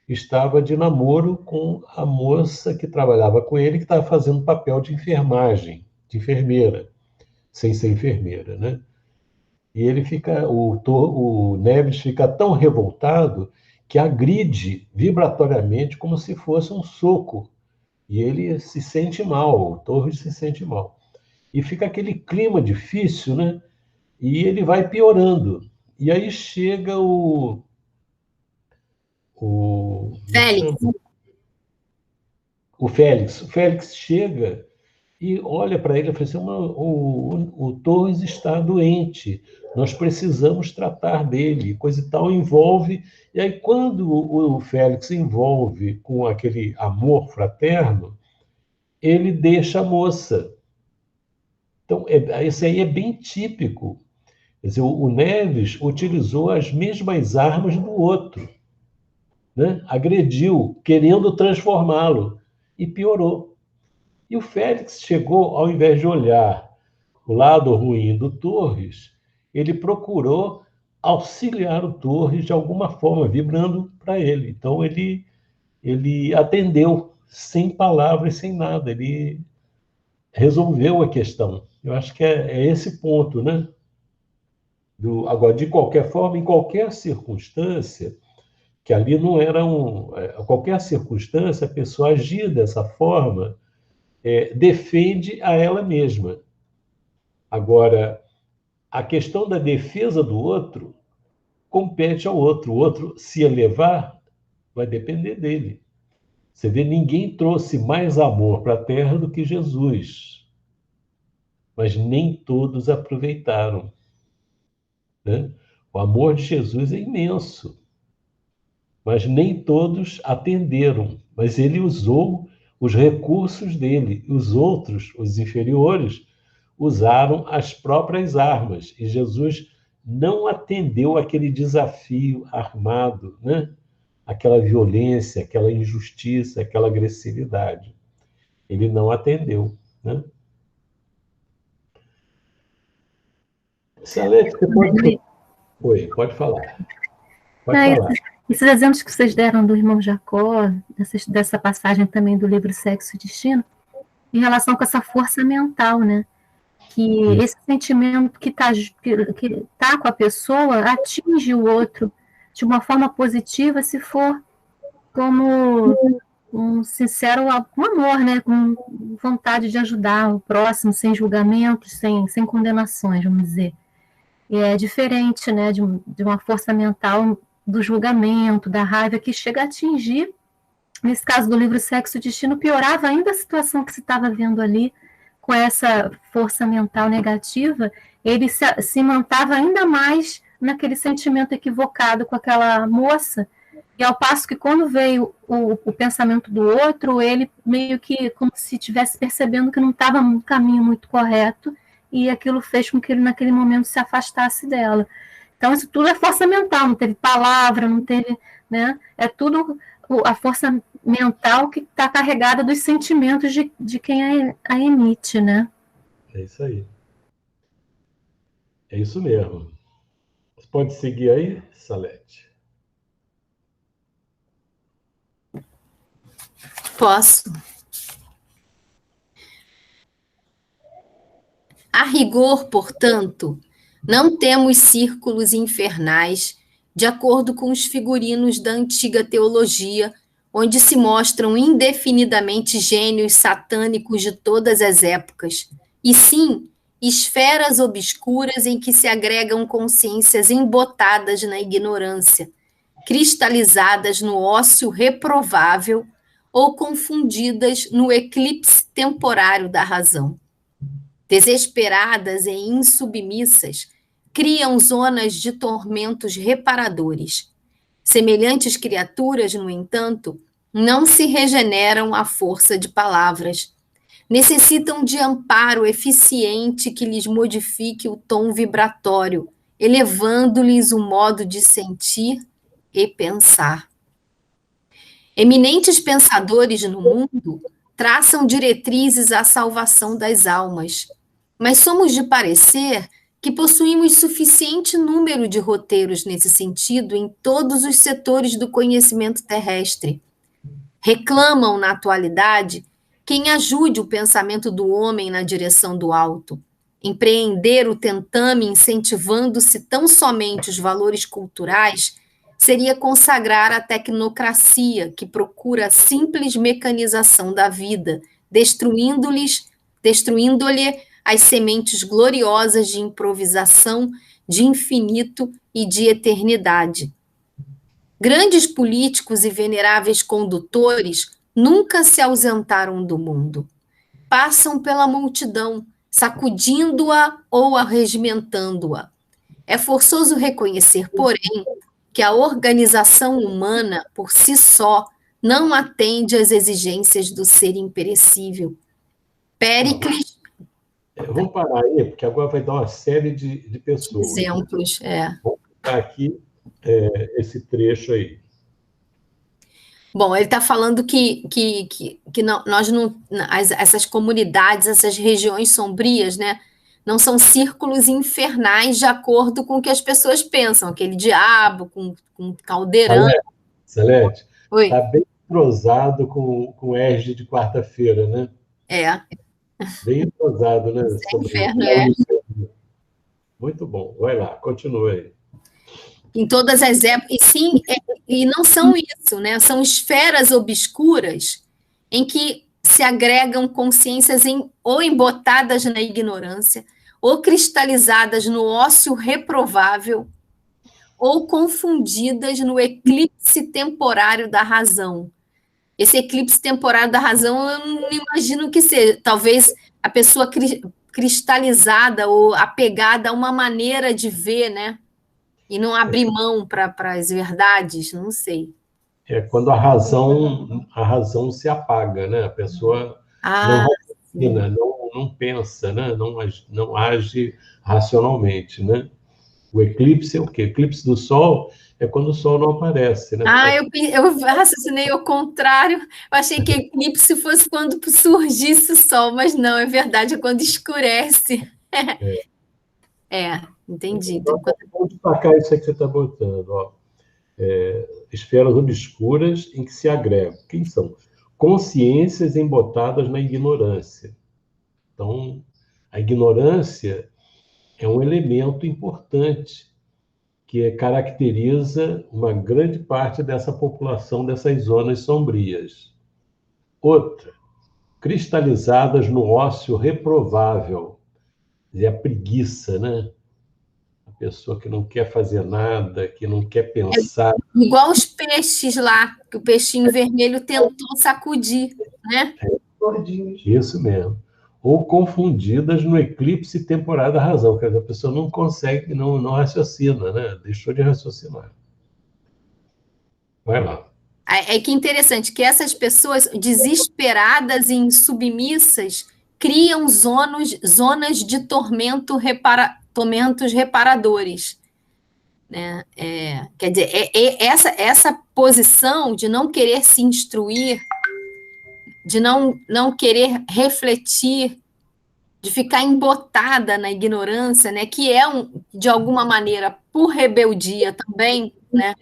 D: estava de namoro com a moça que trabalhava com ele, que estava fazendo papel de enfermagem, de enfermeira, sem ser enfermeira, né? E ele o Neves fica tão revoltado que agride vibratoriamente como se fosse um soco. E ele se sente mal, o Torres se sente mal. E fica aquele clima difícil, né? E ele vai piorando. E aí chega o
H: Félix.
D: O Félix chega e olha para ele e fala assim, o Torres está doente, nós precisamos tratar dele, coisa e tal, envolve. E aí, quando o Félix envolve com aquele amor fraterno, ele deixa a moça. Então, esse aí é bem típico. Quer dizer, o Neves utilizou as mesmas armas do outro, né? Agrediu, querendo transformá-lo, e piorou. E o Félix chegou, ao invés de olhar o lado ruim do Torres, ele procurou auxiliar o Torres de alguma forma, vibrando para ele. Então, ele atendeu, sem palavras, sem nada. Ele resolveu a questão. Eu acho que é esse ponto, né? Agora, de qualquer forma, em qualquer circunstância, que ali não era qualquer circunstância, a pessoa agir dessa forma defende a ela mesma. Agora, a questão da defesa do outro compete ao outro. O outro se elevar vai depender dele. Você vê, ninguém trouxe mais amor para a Terra do que Jesus. Mas nem todos aproveitaram, né? O amor de Jesus é imenso, mas nem todos atenderam. Mas ele usou os recursos dele. Os outros, os inferiores, usaram as próprias armas. E Jesus não atendeu aquele desafio armado, né? Aquela violência, aquela injustiça, aquela agressividade. Ele não atendeu, né? Salete, você pode... Oi, pode falar. Pode falar.
G: Esses exemplos que vocês deram do irmão Jacó, dessa passagem também do livro Sexo e Destino, em relação com essa força mental, né? Que esse sentimento que tá com a pessoa atinge o outro de uma forma positiva, se for como um sincero amor, né? Com vontade de ajudar o próximo, sem julgamentos, sem condenações, vamos dizer. E é diferente, né? De uma força mental do julgamento, da raiva, que chega a atingir, nesse caso do livro Sexo e Destino, piorava ainda a situação que se estava vendo ali, com essa força mental negativa, ele se mantava ainda mais naquele sentimento equivocado com aquela moça, e ao passo que quando veio o pensamento do outro, ele meio que como se estivesse percebendo que não estava no caminho muito correto, e aquilo fez com que ele naquele momento se afastasse dela. Então isso tudo é força mental, não teve palavra, não teve, né? É tudo a força mental que está carregada dos sentimentos de quem a emite, né?
D: É isso aí. É isso mesmo. Você pode seguir aí, Salete?
H: Posso. A rigor, portanto, não temos círculos infernais, de acordo com os figurinos da antiga teologia, onde se mostram indefinidamente gênios satânicos de todas as épocas, e sim esferas obscuras em que se agregam consciências embotadas na ignorância, cristalizadas no ócio reprovável ou confundidas no eclipse temporário da razão. Desesperadas e insubmissas, criam zonas de tormentos reparadores. Semelhantes criaturas, no entanto, não se regeneram à força de palavras. Necessitam de amparo eficiente que lhes modifique o tom vibratório, elevando-lhes o modo de sentir e pensar. Eminentes pensadores no mundo traçam diretrizes à salvação das almas, mas somos de parecer que possuímos suficiente número de roteiros nesse sentido em todos os setores do conhecimento terrestre. Reclamam, na atualidade, quem ajude o pensamento do homem na direção do alto, empreender o tentame incentivando-se tão somente os valores culturais, seria consagrar a tecnocracia que procura a simples mecanização da vida, destruindo-lhe as sementes gloriosas de improvisação, de infinito e de eternidade. Grandes políticos e veneráveis condutores nunca se ausentaram do mundo. passam pela multidão, sacudindo-a ou arregimentando-a. É forçoso reconhecer, porém, que a organização humana, por si só, não atende às exigências do ser imperecível. Péricles...
D: Vamos parar aí, porque agora vai dar uma série de pessoas.
H: Exemplos,
D: Vamos ficar aqui esse trecho aí.
H: Bom, ele está falando que nós não, essas comunidades, essas regiões sombrias, né, não são círculos infernais de acordo com o que as pessoas pensam, aquele diabo com caldeirão.
D: Salete,
H: Oi.
D: está bem entrosado com o Erge de quarta-feira, né?
H: É.
D: Bem entrosado, né?
H: Inferno,
D: Muito bom. Vai lá, continua aí.
H: Em todas as épocas, e sim, e não são isso, né? São esferas obscuras em que se agregam consciências ou embotadas na ignorância, ou cristalizadas no ócio reprovável, ou confundidas no eclipse temporário da razão. Esse eclipse temporário da razão, eu não imagino que seja. Talvez a pessoa cristalizada ou apegada a uma maneira de ver, né? E não abrir mão para as verdades, não sei.
D: É quando a razão se apaga, né? A pessoa não raciocina, não pensa, né? Não age racionalmente, né? O eclipse é o quê? O eclipse do Sol é quando o Sol não aparece, né?
H: Eu raciocinei ao contrário. Eu achei que eclipse fosse quando surgisse o Sol, mas não, é verdade, é quando escurece. Entendi.
D: Então, vamos destacar isso aí que você está botando, ó. Esferas obscuras em que se agregam. Quem são? Consciências embotadas na ignorância. Então, a ignorância é um elemento importante que caracteriza uma grande parte dessa população, dessas zonas sombrias. Outra, cristalizadas no ócio reprovável, e a preguiça, né? A pessoa que não quer fazer nada, que não quer pensar.
H: Igual os peixes lá, que o peixinho vermelho tentou sacudir, né?
D: Isso mesmo. Ou confundidas no eclipse temporário da razão, quer dizer, a pessoa não consegue, não raciocina, né? Deixou de raciocinar. Vai lá.
H: É que interessante que essas pessoas desesperadas e insubmissas criam zonas de tormentos reparadores. Né? Quer dizer, essa posição de não querer se instruir, de não querer refletir, de ficar embotada na ignorância, né? Que é, de alguma maneira, por rebeldia também, né?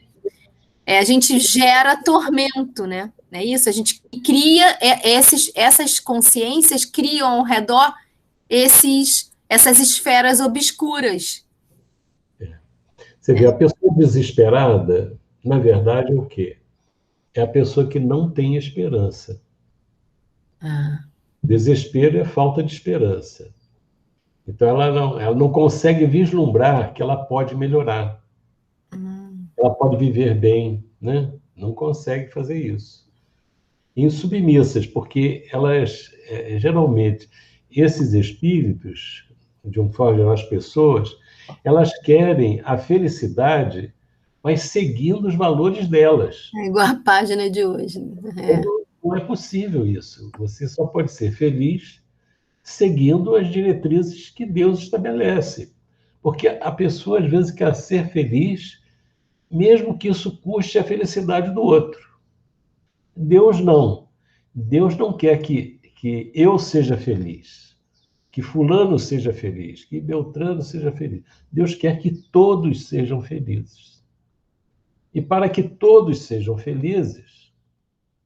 H: A gente gera tormento, né? É isso, a gente cria, essas consciências criam ao redor essas esferas obscuras.
D: Você vê, a pessoa desesperada, na verdade, é o quê? É a pessoa que não tem esperança. Desespero é falta de esperança. Então, ela não consegue vislumbrar que ela pode melhorar. Ela pode viver bem, né? Não consegue fazer isso. Insubmissas, porque elas, geralmente, esses espíritos, de um forma geral, as pessoas, elas querem a felicidade, mas seguindo os valores delas.
H: É igual a página de hoje.
D: Não é possível isso. Você só pode ser feliz seguindo as diretrizes que Deus estabelece. Porque a pessoa, às vezes, quer ser feliz, mesmo que isso custe a felicidade do outro. Deus não. Deus não quer que eu seja feliz, que fulano seja feliz, que Beltrano seja feliz. Deus quer que todos sejam felizes. E para que todos sejam felizes,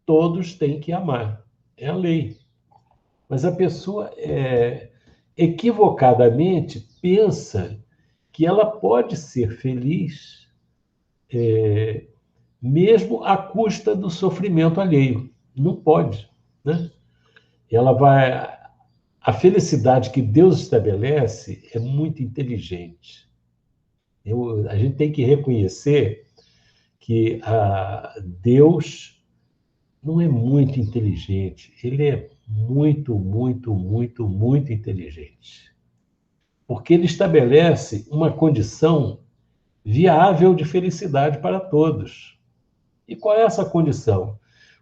D: todos têm que amar. É a lei. Mas a pessoa, equivocadamente, pensa que ela pode ser feliz mesmo à custa do sofrimento alheio. Não pode, né? A felicidade que Deus estabelece é muito inteligente. A gente tem que reconhecer que Deus não é muito inteligente, ele é muito, muito, muito, muito inteligente. Porque ele estabelece uma condição viável de felicidade para todos. E qual é essa condição?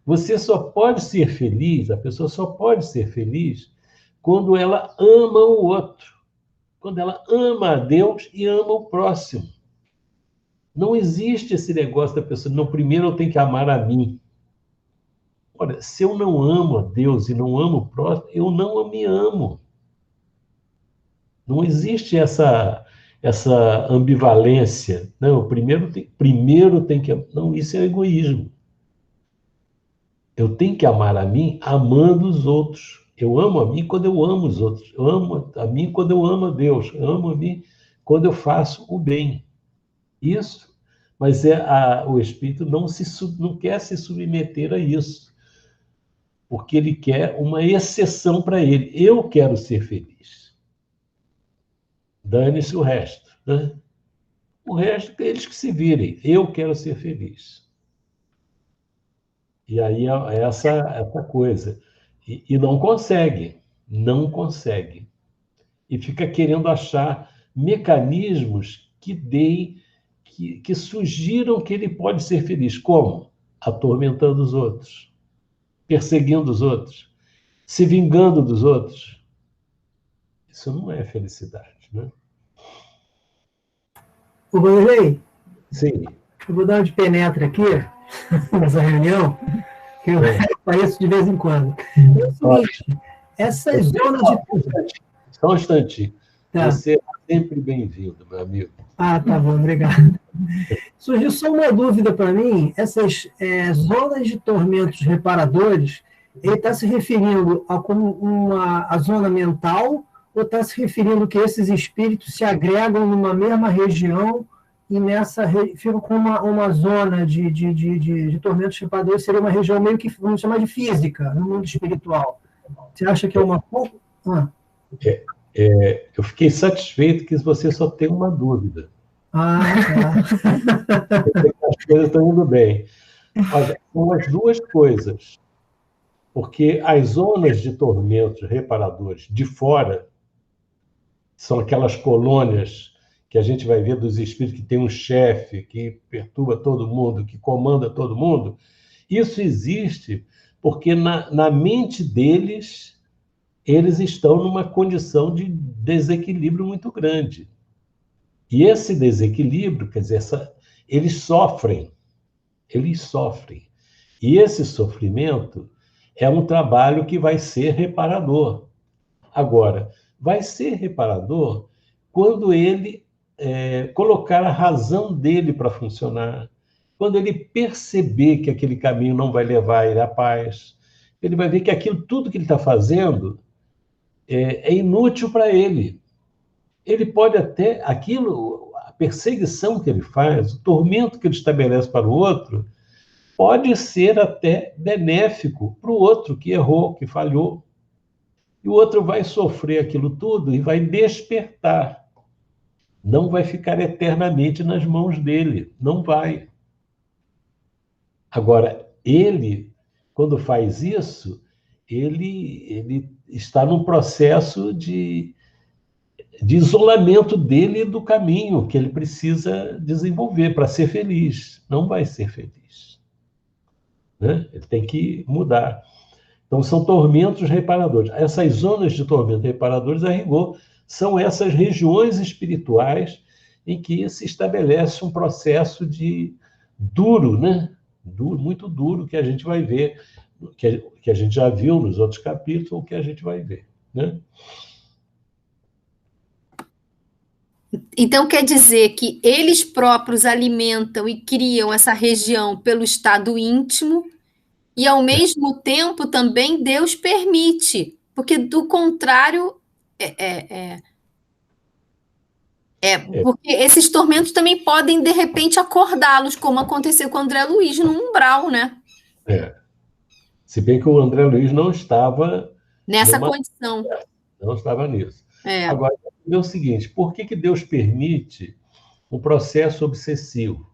D: Você só pode ser feliz, a pessoa só pode ser feliz quando ela ama o outro, quando ela ama a Deus e ama o próximo. Não existe esse negócio da pessoa, não, primeiro eu tenho que amar a mim. Olha, se eu não amo a Deus e não amo o próximo, eu não me amo. Não existe essa ambivalência. Não, primeiro tem que... Não, isso é egoísmo. Eu tenho que amar a mim amando os outros. Eu amo a mim quando eu amo os outros. Eu amo a mim quando eu amo a Deus. Eu amo a mim quando eu faço o bem. Isso. Mas o Espírito não quer se submeter a isso. Porque ele quer uma exceção para ele. Eu quero ser feliz. Dane-se o resto. Né? O resto, eles que se virem. Eu quero ser feliz. E aí é essa coisa. E não consegue. Não consegue. E fica querendo achar mecanismos que sugiram que ele pode ser feliz. Como? Atormentando os outros. Perseguindo os outros. Se vingando dos outros. Isso não é felicidade, né?
J: Ô, Vanderlei,
D: Sim.
J: eu vou dar uma de penetra aqui, nessa reunião, que eu apareço de vez em quando. É o seguinte, essas zonas de...
D: Só um instantinho.
J: Tá.
D: Você é sempre bem-vindo, meu amigo.
J: Ah, tá bom, obrigado. Surgiu só uma dúvida para mim, essas zonas de tormentos reparadores, ele está se referindo a como a zona mental, ou está se referindo que esses espíritos se agregam numa mesma região e nessa ficam com uma zona de tormentos reparadores, seria uma região meio que, vamos chamar de física, no mundo espiritual. Você acha que é uma...
D: Eu fiquei satisfeito que você só tem uma dúvida.
J: Ah, tá.
D: As coisas estão indo bem. Olha, são as duas coisas. Porque as zonas de tormentos reparadores de fora são aquelas colônias que a gente vai ver dos espíritos que tem um chefe, que perturba todo mundo, que comanda todo mundo. Isso existe porque na mente deles, eles estão numa condição de desequilíbrio muito grande. E esse desequilíbrio, quer dizer, eles sofrem. Eles sofrem. E esse sofrimento é um trabalho que vai ser reparador. Agora, vai ser reparador quando ele colocar a razão dele para funcionar, quando ele perceber que aquele caminho não vai levar ele à paz, ele vai ver que aquilo tudo que ele está fazendo é inútil para ele. Ele pode até, a perseguição que ele faz, o tormento que ele estabelece para o outro, pode ser até benéfico para o outro que errou, que falhou. E o outro vai sofrer aquilo tudo e vai despertar. Não vai ficar eternamente nas mãos dele. Não vai. Agora, ele, quando faz isso, ele está num processo de isolamento dele do caminho que ele precisa desenvolver para ser feliz. Não vai ser feliz. Né? Ele tem que mudar. Então, são tormentos reparadores. Essas zonas de tormentos reparadores, a rigor, são essas regiões espirituais em que se estabelece um processo de duro, né? Muito duro, que a gente vai ver, que a gente já viu nos outros capítulos, ou que a gente vai ver. Né?
H: Então, quer dizer que eles próprios alimentam e criam essa região pelo estado íntimo, e, ao mesmo tempo, também Deus permite, porque, do contrário, porque esses tormentos também podem, de repente, acordá-los, como aconteceu com o André Luiz no umbral, né?
D: Se bem que o André Luiz não estava...
H: Nessa condição.
D: Não estava nisso. Agora, é o seguinte, por que Deus permite um processo obsessivo?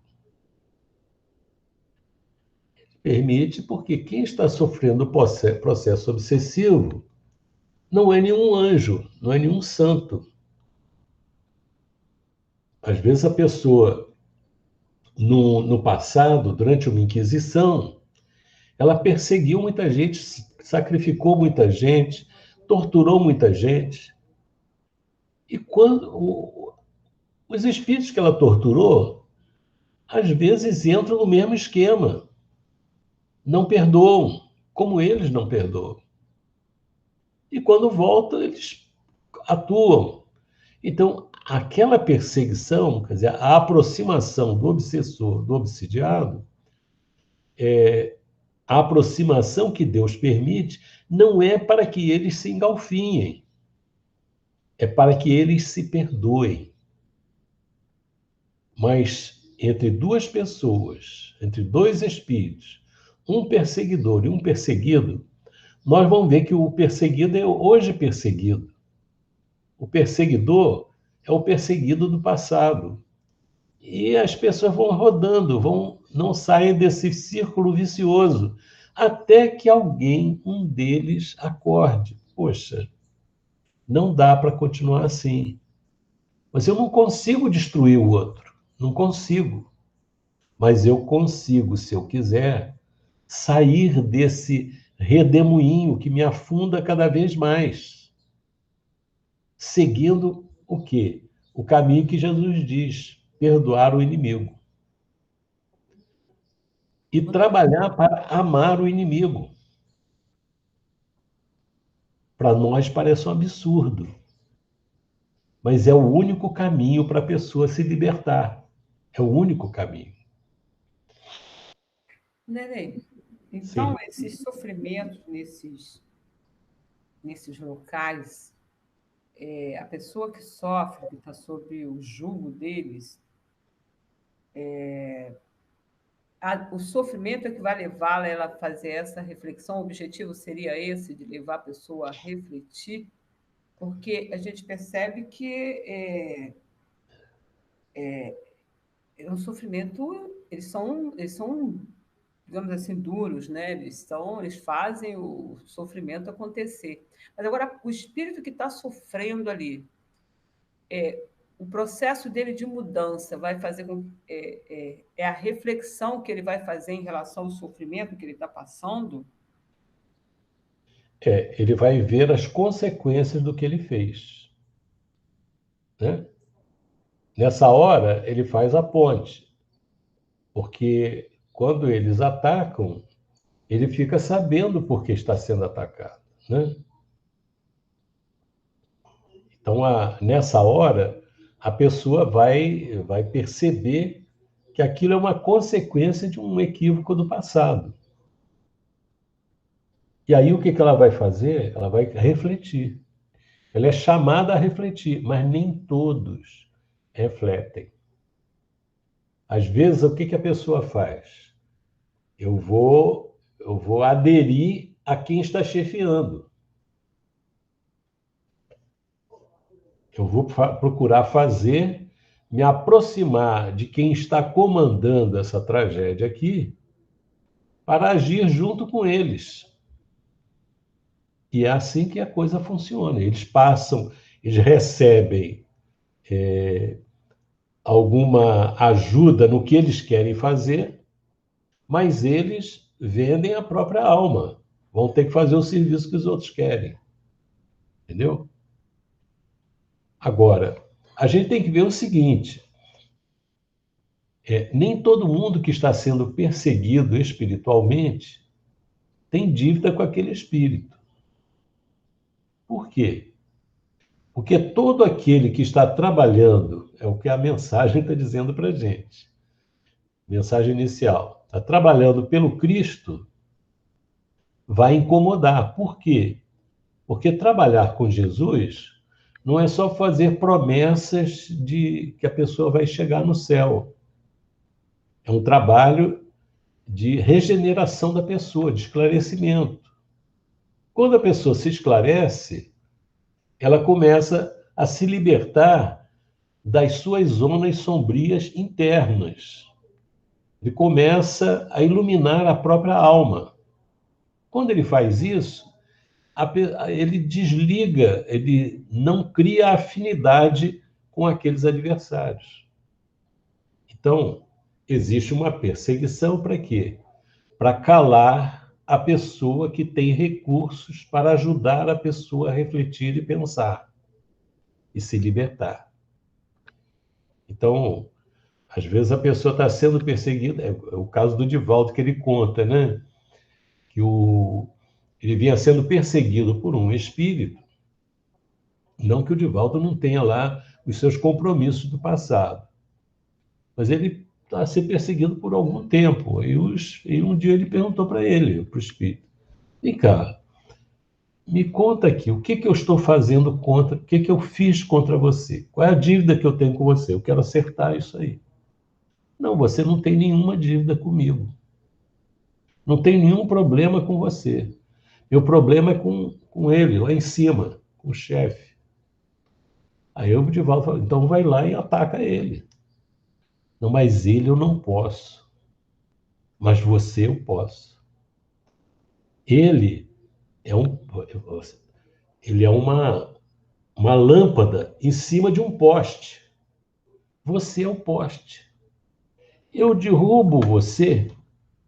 D: Permite porque quem está sofrendo o processo obsessivo não é nenhum anjo, não é nenhum santo. Às vezes a pessoa, no passado, durante uma inquisição, ela perseguiu muita gente, sacrificou muita gente, torturou muita gente. E quando os espíritos que ela torturou, às vezes entram no mesmo esquema. Não perdoam, como eles não perdoam. E quando voltam, eles atuam. Então, aquela perseguição, quer dizer, a aproximação do obsessor, do obsidiado, a aproximação que Deus permite não é para que eles se engalfinhem, é para que eles se perdoem. Mas entre duas pessoas, entre dois espíritos, um perseguidor e um perseguido, nós vamos ver que o perseguido é hoje perseguido. O perseguidor é o perseguido do passado. E as pessoas vão rodando, não saem desse círculo vicioso, até que alguém, um deles, acorde. Poxa, não dá para continuar assim. Mas eu não consigo destruir o outro. Não consigo. Mas eu consigo, se eu quiser, sair desse redemoinho que me afunda cada vez mais. Seguindo o quê? O caminho que Jesus diz, perdoar o inimigo. E trabalhar para amar o inimigo. Para nós parece um absurdo. Mas é o único caminho para a pessoa se libertar. É o único caminho.
I: Neném, então,
D: Sim.
I: esses sofrimentos nesses locais, a pessoa que sofre, que está sob o jugo deles, o sofrimento é que vai levá-la a ela a fazer essa reflexão. O objetivo seria esse, de levar a pessoa a refletir, porque a gente percebe que é um sofrimento, eles são, digamos assim, duros, né? Eles fazem o sofrimento acontecer. Mas agora, o espírito que está sofrendo ali, o processo dele de mudança vai fazer é a reflexão que ele vai fazer em relação ao sofrimento que ele está passando?
D: Ele vai ver as consequências do que ele fez. Né? Nessa hora, ele faz a ponte. Porque quando eles atacam, ele fica sabendo por que está sendo atacado. Né? Então, nessa hora, a pessoa vai perceber que aquilo é uma consequência de um equívoco do passado. E aí, o que ela vai fazer? Ela vai refletir. Ela é chamada a refletir, mas nem todos refletem. Às vezes, o que a pessoa faz? Eu vou aderir a quem está chefiando. Eu vou procurar me aproximar de quem está comandando essa tragédia aqui, para agir junto com eles. E é assim que a coisa funciona. Eles recebem alguma ajuda no que eles querem fazer, mas eles vendem a própria alma. Vão ter que fazer o serviço que os outros querem. Entendeu? Agora, a gente tem que ver o seguinte: nem todo mundo que está sendo perseguido espiritualmente tem dívida com aquele espírito. Por quê? Porque todo aquele que está trabalhando, é o que a mensagem está dizendo para a gente, mensagem inicial, está trabalhando pelo Cristo, vai incomodar. Por quê? Porque trabalhar com Jesus não é só fazer promessas de que a pessoa vai chegar no céu. É um trabalho de regeneração da pessoa, de esclarecimento. Quando a pessoa se esclarece, ela começa a se libertar das suas zonas sombrias internas. Ele começa a iluminar a própria alma. Quando ele faz isso, ele desliga, ele não cria afinidade com aqueles adversários. Então, existe uma perseguição para quê? Para calar a pessoa que tem recursos para ajudar a pessoa a refletir e pensar e se libertar. Então, às vezes a pessoa está sendo perseguida, é o caso do Divaldo que ele conta, né? Que ele vinha sendo perseguido por um espírito, não que o Divaldo não tenha lá os seus compromissos do passado, mas ele está sendo perseguido por algum tempo. E um dia ele perguntou para ele, para o espírito: vem cá, me conta aqui, o que eu estou fazendo contra, o que eu fiz contra você? Qual é a dívida que eu tenho com você? Eu quero acertar isso aí. Não, você não tem nenhuma dívida comigo. Não tem nenhum problema com você. Meu problema é com ele, lá em cima, com o chefe. Aí o Divaldo falou: então vai lá e ataca ele. Não, mas ele eu não posso. Mas você eu posso. Ele é uma lâmpada em cima de um poste. Você é o poste. Eu derrubo você,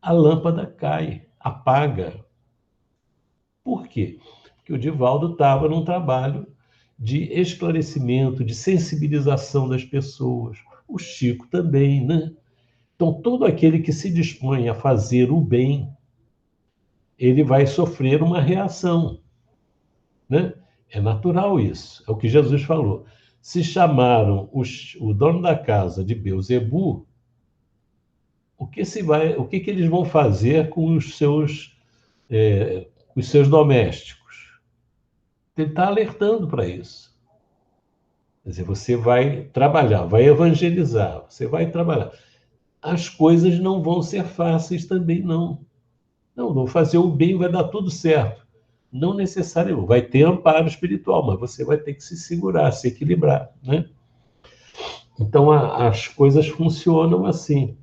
D: a lâmpada cai, apaga. Por quê? Porque o Divaldo estava num trabalho de esclarecimento, de sensibilização das pessoas. O Chico também, né? Então, todo aquele que se dispõe a fazer o bem, ele vai sofrer uma reação, né? É natural isso, é o que Jesus falou. Se chamaram o dono da casa de Beelzebu, o que eles vão fazer com os seus domésticos? Ele está alertando para isso. Quer dizer, você vai trabalhar, vai evangelizar, você vai trabalhar. As coisas não vão ser fáceis também, não. Não, vou fazer o bem, vai dar tudo certo. Não necessariamente, vai ter amparo espiritual, mas você vai ter que se segurar, se equilibrar, né? Então, as coisas funcionam assim.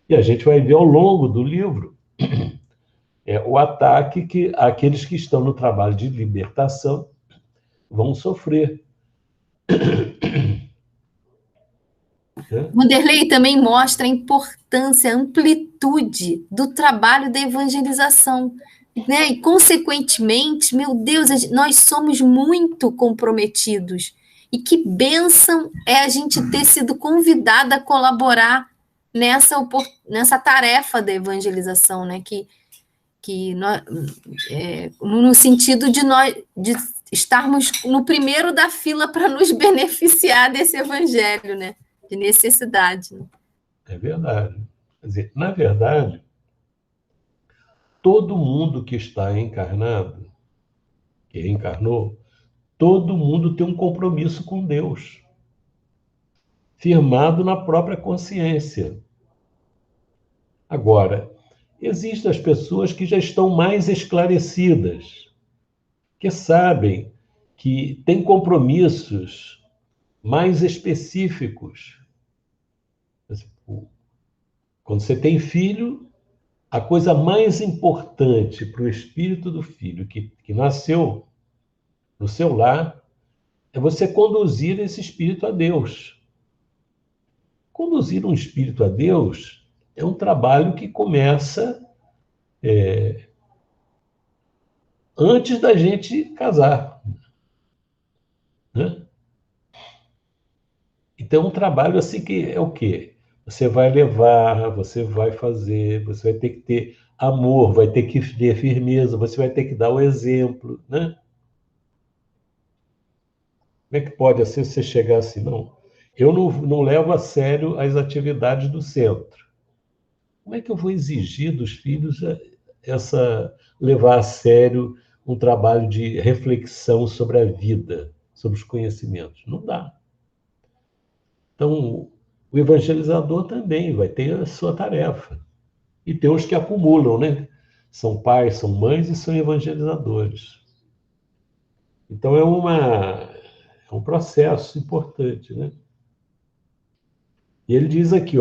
D: E a gente vai ver ao longo do livro o ataque que aqueles que estão no trabalho de libertação vão sofrer.
H: Wanderley também mostra a importância, a amplitude do trabalho da evangelização, né? E, consequentemente, meu Deus, nós somos muito comprometidos. E que bênção é a gente ter sido convidada a colaborar nessa tarefa da evangelização, né? No sentido de estarmos no primeiro da fila para nos beneficiar desse evangelho, né? De necessidade. Né?
D: É verdade. Quer dizer, na verdade, todo mundo que está encarnado, que reencarnou, todo mundo tem um compromisso com Deus, firmado na própria consciência. Agora, existem as pessoas que já estão mais esclarecidas, que sabem que têm compromissos mais específicos. Quando você tem filho, a coisa mais importante para o espírito do filho que nasceu no seu lar é você conduzir esse espírito a Deus. Conduzir um espírito a Deus é um trabalho que começa antes da gente casar, né? Então, um trabalho assim que é o quê? Você vai levar, você vai fazer, você vai ter que ter amor, vai ter que ter firmeza, você vai ter que dar o exemplo, né? Como é que pode assim você chegar assim? Não, eu não levo a sério as atividades do centro. Como é que eu vou exigir dos filhos levar a sério um trabalho de reflexão sobre a vida, sobre os conhecimentos? Não dá. Então, o evangelizador também vai ter a sua tarefa. E tem os que acumulam, né? São pais, são mães e são evangelizadores. Então, é um processo importante, né? E ele diz aqui,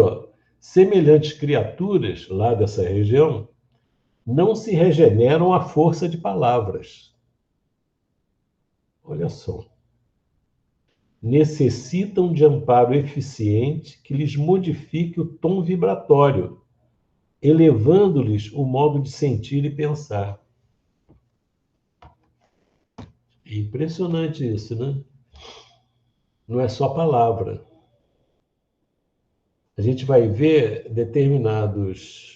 D: semelhantes criaturas lá dessa região não se regeneram à força de palavras. Olha só. Necessitam de amparo eficiente que lhes modifique o tom vibratório, elevando-lhes o modo de sentir e pensar. É impressionante isso, né? Não é só palavra. A gente vai ver determinadas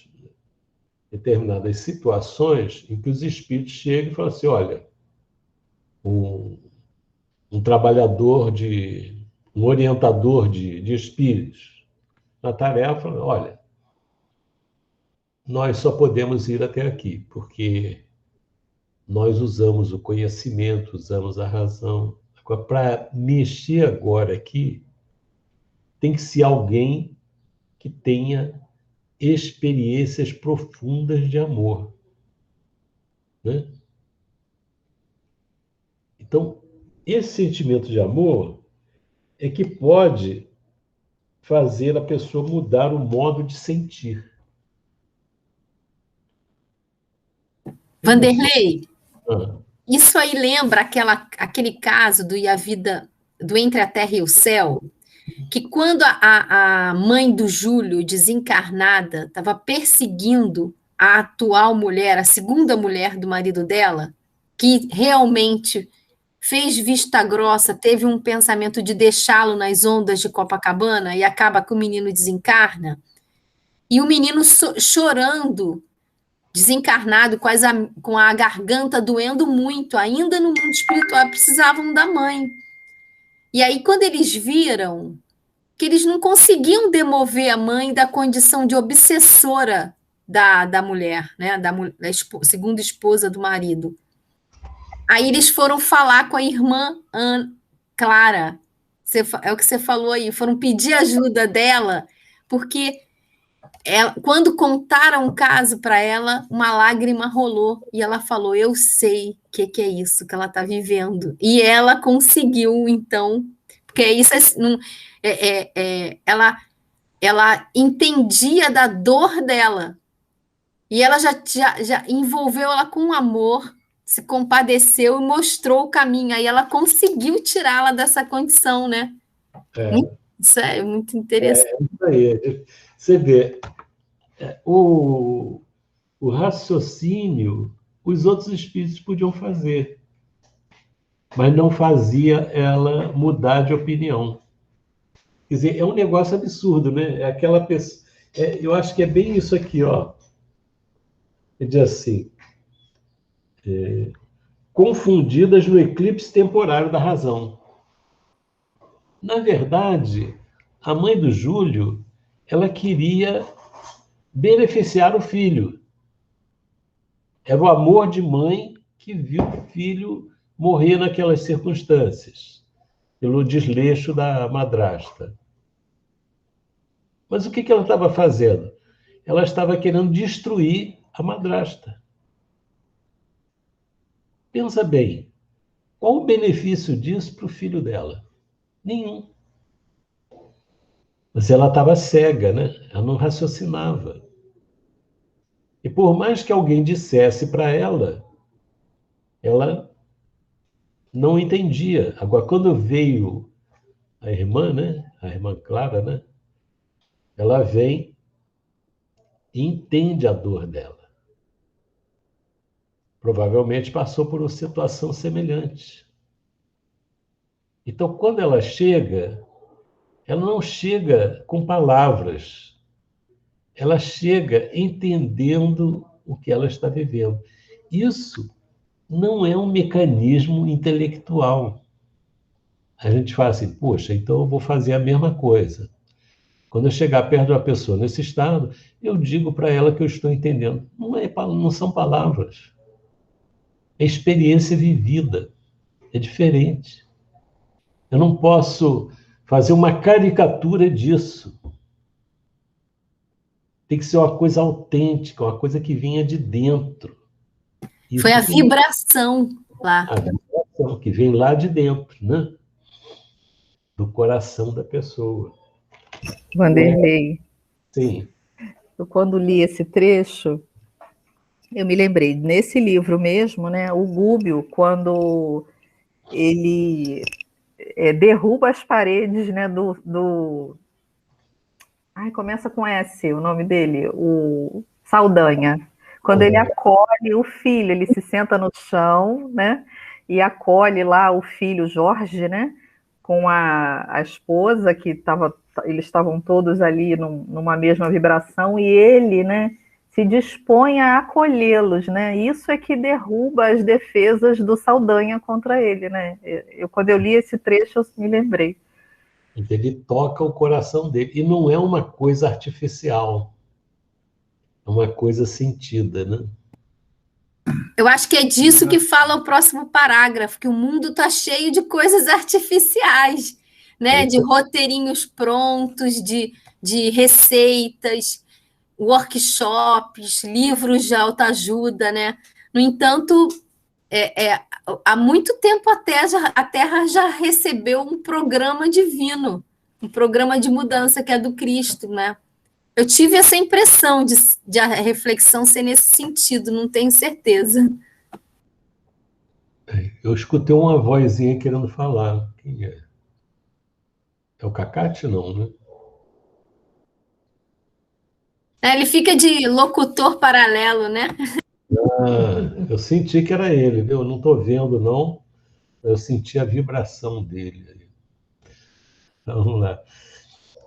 D: situações em que os espíritos chegam e falam assim, olha, um trabalhador um orientador de espíritos, na tarefa, olha, nós só podemos ir até aqui, porque nós usamos o conhecimento, usamos a razão. Para mexer agora aqui, tem que ser alguém que tenha experiências profundas de amor, né? Então, esse sentimento de amor é que pode fazer a pessoa mudar o modo de sentir.
H: Vanderlei, isso aí lembra aquele caso do Entre a Terra e o Céu, que quando a mãe do Júlio, desencarnada, estava perseguindo a atual mulher, a segunda mulher do marido dela, que realmente fez vista grossa, teve um pensamento de deixá-lo nas ondas de Copacabana e acaba que o menino desencarna, e o menino chorando, desencarnado, com a garganta doendo muito, ainda no mundo espiritual, precisavam da mãe. E aí, quando eles viram que eles não conseguiam demover a mãe da condição de obsessora da mulher, né, da segunda esposa do marido, aí eles foram falar com a irmã Clara, é o que você falou aí, foram pedir ajuda dela, porque quando contaram o caso para ela, uma lágrima rolou e ela falou, eu sei o que é isso que ela está vivendo. E ela conseguiu, então, porque isso ela entendia da dor dela e ela já envolveu ela com amor, se compadeceu e mostrou o caminho. Aí ela conseguiu tirá-la dessa condição, né? Isso é muito interessante.
D: É isso aí. Você vê, o raciocínio, os outros espíritos podiam fazer, mas não fazia ela mudar de opinião. Quer dizer, é um negócio absurdo, né? É aquela pessoa. Eu acho que é bem isso aqui, ó. Ele diz assim: confundidas no eclipse temporário da razão. Na verdade, a mãe do Júlio, ela queria beneficiar o filho. Era o amor de mãe que viu o filho morrer naquelas circunstâncias, pelo desleixo da madrasta. Mas o que ela estava fazendo? Ela estava querendo destruir a madrasta. Pensa bem, qual o benefício disso para o filho dela? Nenhum. Mas ela estava cega, né? Ela não raciocinava. E por mais que alguém dissesse para ela, ela não entendia. Agora, quando veio a irmã, né? A irmã Clara, né? Ela vem e entende a dor dela. Provavelmente passou por uma situação semelhante. Então, quando ela chega, ela não chega com palavras. Ela chega entendendo o que ela está vivendo. Isso não é um mecanismo intelectual. A gente fala assim, poxa, então eu vou fazer a mesma coisa. Quando eu chegar perto de uma pessoa nesse estado, eu digo para ela que eu estou entendendo. Não são palavras. É experiência vivida. É diferente. Eu não posso fazer uma caricatura disso. Tem que ser uma coisa autêntica, uma coisa que vinha de dentro. Isso
H: foi a vibração lá.
D: A vibração que vem lá de dentro, né? Do coração da pessoa.
C: Vanderlei.
D: Sim.
C: Eu, quando li esse trecho, eu me lembrei, nesse livro mesmo, né, o Gúbio, quando ele derruba as paredes, né, Ai, começa com S, o nome dele, o Saldanha. Quando ele acolhe o filho, ele se senta no chão, né, e acolhe lá o filho Jorge, né, com a esposa, eles estavam todos ali numa mesma vibração, e ele, né, se dispõe a acolhê-los, né? Isso é que derruba as defesas do Saldanha contra ele, né? Quando eu li esse trecho, eu me lembrei.
D: Ele toca o coração dele. E não é uma coisa artificial. É uma coisa sentida, né?
H: Eu acho que é disso que fala o próximo parágrafo, que o mundo está cheio de coisas artificiais, né? De roteirinhos prontos, de receitas, workshops, livros de autoajuda, né? No entanto, há muito tempo a Terra já recebeu um programa divino, um programa de mudança que é do Cristo, né? Eu tive essa impressão de a reflexão ser nesse sentido, não tenho certeza.
D: Eu escutei uma vozinha querendo falar. Quem é? É o Cacate, não, né?
H: Ele fica de locutor paralelo, né?
D: Eu senti que era ele, viu? Eu não estou vendo, não. Eu senti a vibração dele. Então, vamos lá.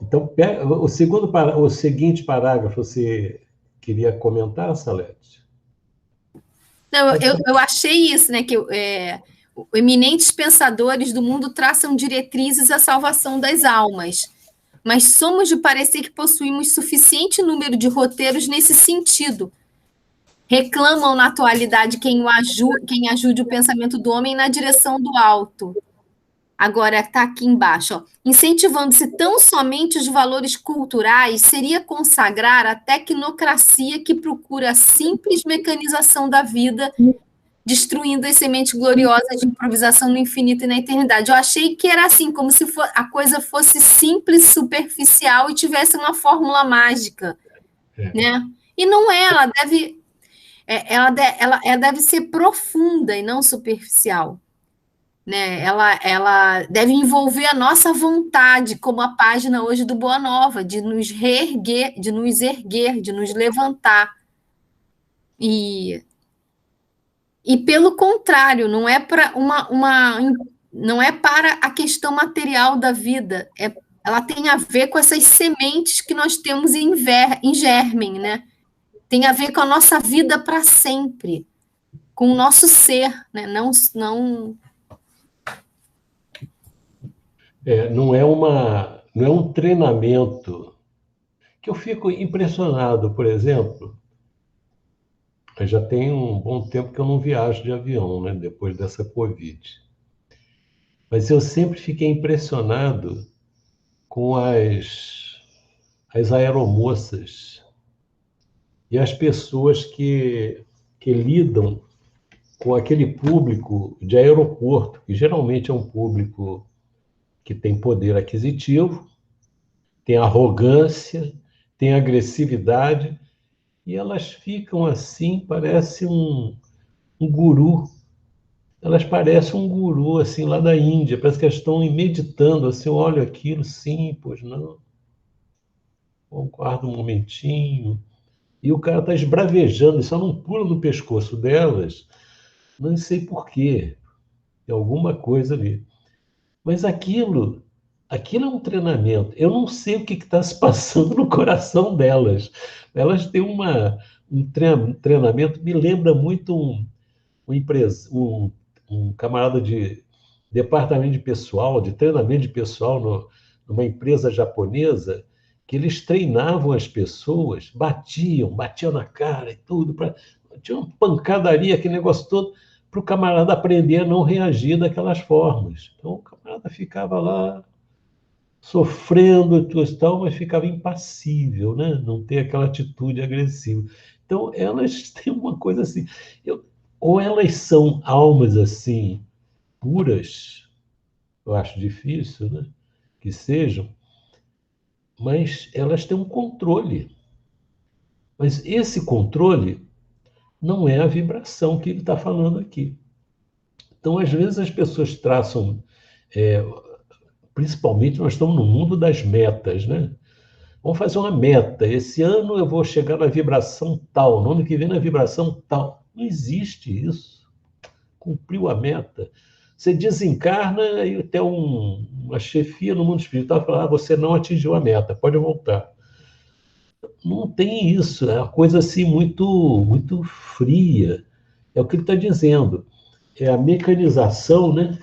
D: Então, o seguinte parágrafo, você queria comentar, Salete?
H: Não, eu achei isso, né? Que eminentes pensadores do mundo traçam diretrizes à salvação das almas, mas somos de parecer que possuímos suficiente número de roteiros nesse sentido. Reclamam na atualidade quem ajude o pensamento do homem na direção do alto. Agora está aqui embaixo, ó. Incentivando-se tão somente os valores culturais, seria consagrar a tecnocracia que procura a simples mecanização da vida, destruindo as sementes gloriosas de improvisação no infinito e na eternidade. Eu achei que era assim, como se a coisa fosse simples, superficial e tivesse uma fórmula mágica, né? E não é, ela deve ser profunda e não superficial. Né? Ela deve envolver a nossa vontade, como a página hoje do Boa Nova, de nos reerguer, de nos erguer, de nos levantar. E pelo contrário, não é para não é para a questão material da vida, ela tem a ver com essas sementes que nós temos em germen, né? Tem a ver com a nossa vida para sempre, com o nosso ser, né? Não
D: não é um treinamento que eu fico impressionado, por exemplo. Já tem um bom tempo que eu não viajo de avião, né, depois dessa Covid. Mas eu sempre fiquei impressionado com as aeromoças e as pessoas que lidam com aquele público de aeroporto, que geralmente é um público que tem poder aquisitivo, tem arrogância, tem agressividade, e elas ficam assim, parece um guru. Elas parecem um guru, assim, lá da Índia. Parece que elas estão meditando, assim, olha aquilo, sim, pois não. Guarda um momentinho. E o cara está esbravejando, e só não pula no pescoço delas, não sei por quê. Tem alguma coisa ali. Mas aquilo é um treinamento. Eu não sei o que está se passando no coração delas. Elas têm um treinamento, me lembra muito um camarada de departamento de pessoal, de treinamento de pessoal numa empresa japonesa, que eles treinavam as pessoas, batiam na cara e tudo, tinha uma pancadaria, aquele negócio todo, para o camarada aprender a não reagir daquelas formas. Então, o camarada ficava lá sofrendo e tal, mas ficava impassível, né? Não tem aquela atitude agressiva. Então, elas têm uma coisa assim. Ou elas são almas assim, puras, eu acho difícil, né? Que sejam, mas elas têm um controle. Mas esse controle não é a vibração que ele está falando aqui. Então, às vezes, as pessoas traçam... principalmente, nós estamos no mundo das metas, né? Vamos fazer uma meta. Esse ano eu vou chegar na vibração tal, no ano que vem na vibração tal. Não existe isso. Cumpriu a meta. Você desencarna e tem uma chefia no mundo espiritual fala: você não atingiu a meta, pode voltar. Não tem isso, é uma coisa assim muito, muito fria. É o que ele está dizendo. É a mecanização, né?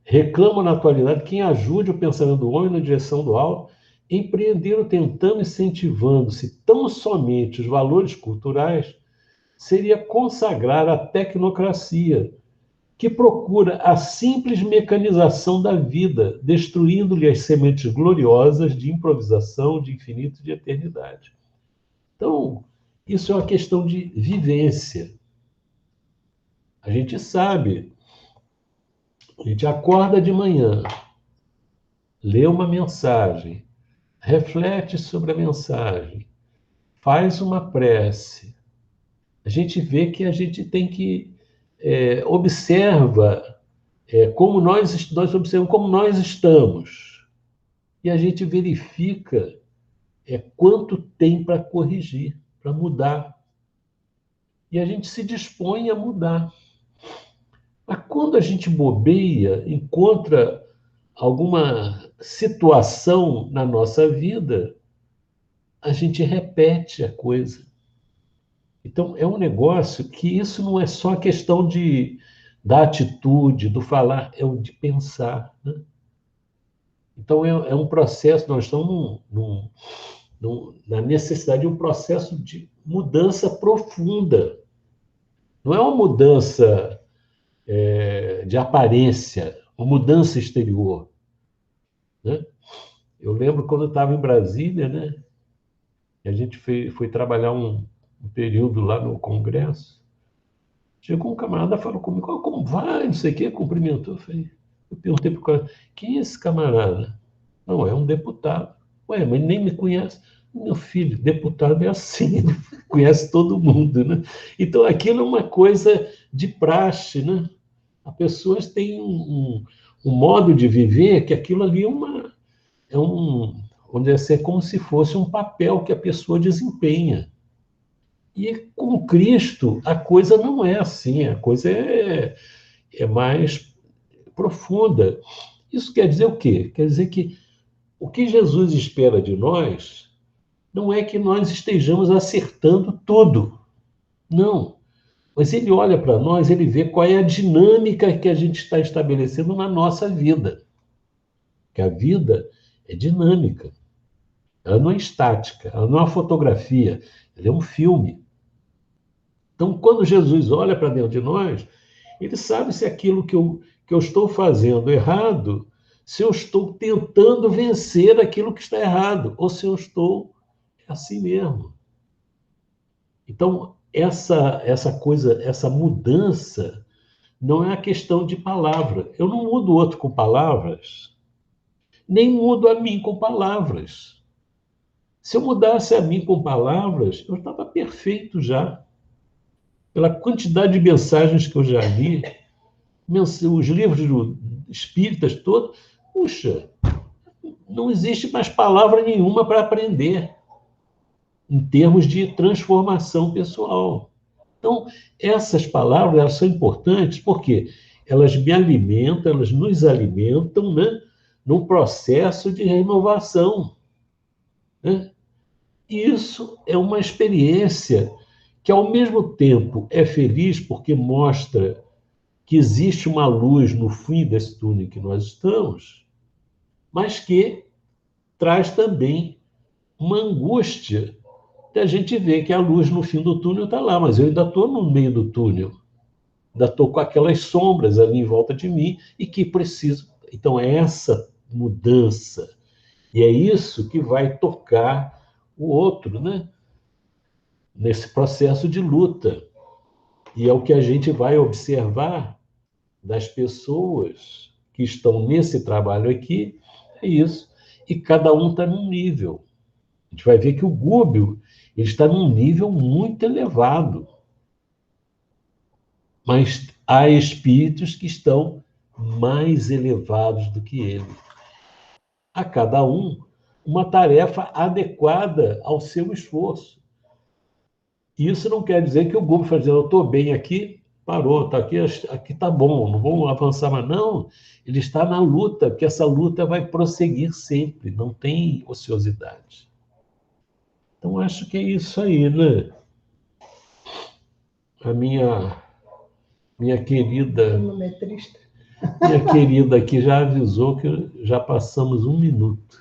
D: Reclama na atualidade quem ajude o pensamento do homem na direção do alto, empreendendo, tentando, incentivando-se tão somente os valores culturais, seria consagrar a tecnocracia, que procura a simples mecanização da vida, destruindo-lhe as sementes gloriosas de improvisação, de infinito e de eternidade. Então, isso é uma questão de vivência. A gente sabe, a gente acorda de manhã, lê uma mensagem, reflete sobre a mensagem, faz uma prece. A gente vê que a gente tem que observa como nós observamos como nós estamos. E a gente verifica quanto tem para corrigir, para mudar. E a gente se dispõe a mudar. Mas quando a gente bobeia, encontra alguma situação na nossa vida, a gente repete a coisa. Então, é um negócio que isso não é só questão da atitude, do falar, é o de pensar, né? Então, é um processo, nós estamos na necessidade de um processo de mudança profunda. Não é uma mudança de aparência, uma mudança exterior, né? Eu lembro quando eu estava em Brasília, né? A gente foi trabalhar um período lá no Congresso. Chegou um camarada, falou comigo: como vai, não sei o quê, cumprimentou. Eu perguntei para o cara: quem é esse camarada? Não, é um deputado. Ué, mas nem me conhece. Meu filho, deputado é assim, ele conhece todo mundo, né? Então, aquilo é uma coisa de praxe, né? As pessoas têm um modo de viver que aquilo ali vamos dizer assim, é como se fosse um papel que a pessoa desempenha. E com Cristo, a coisa não é assim, a coisa é mais profunda. Isso quer dizer o quê? Quer dizer que o que Jesus espera de nós não é que nós estejamos acertando tudo. Não. Mas ele olha para nós, ele vê qual é a dinâmica que a gente está estabelecendo na nossa vida. Que a vida é dinâmica. Ela não é estática, ela não é uma fotografia, ela é um filme. Então, quando Jesus olha para dentro de nós, ele sabe se aquilo que eu estou fazendo errado, se eu estou tentando vencer aquilo que está errado, ou se eu estou assim mesmo. Então, essa coisa, essa mudança, não é a questão de palavra. Eu não mudo o outro com palavras, nem mudo a mim com palavras. Se eu mudasse a mim com palavras, eu estava perfeito já. Pela quantidade de mensagens que eu já li, os livros espíritas todos, puxa, não existe mais palavra nenhuma para aprender em termos de transformação pessoal. Então, essas palavras, elas são importantes porque elas me alimentam, elas nos alimentam, né, num processo de renovação, né? Isso é uma experiência que, ao mesmo tempo, é feliz porque mostra que existe uma luz no fim desse túnel que nós estamos, mas que traz também uma angústia que a gente vê que a luz no fim do túnel está lá, mas eu ainda estou no meio do túnel, ainda estou com aquelas sombras ali em volta de mim e que preciso. Então, é essa mudança, e é isso que vai tocar o outro, né? Nesse processo de luta. E é o que a gente vai observar das pessoas que que estão nesse trabalho aqui, é isso. E cada um está num nível. A gente vai ver que o Gúbio ele está num nível muito elevado. Mas há espíritos que estão mais elevados do que ele. A cada um, uma tarefa adequada ao seu esforço. Isso não quer dizer que o Gúbio vai dizer, eu estou bem aqui, parou, tá aqui está bom, não vamos avançar mais. Não, ele está na luta, porque essa luta vai prosseguir sempre, não tem ociosidade. Então, acho que é isso aí, né? A minha querida... Minha querida aqui já avisou que já passamos 1 minuto.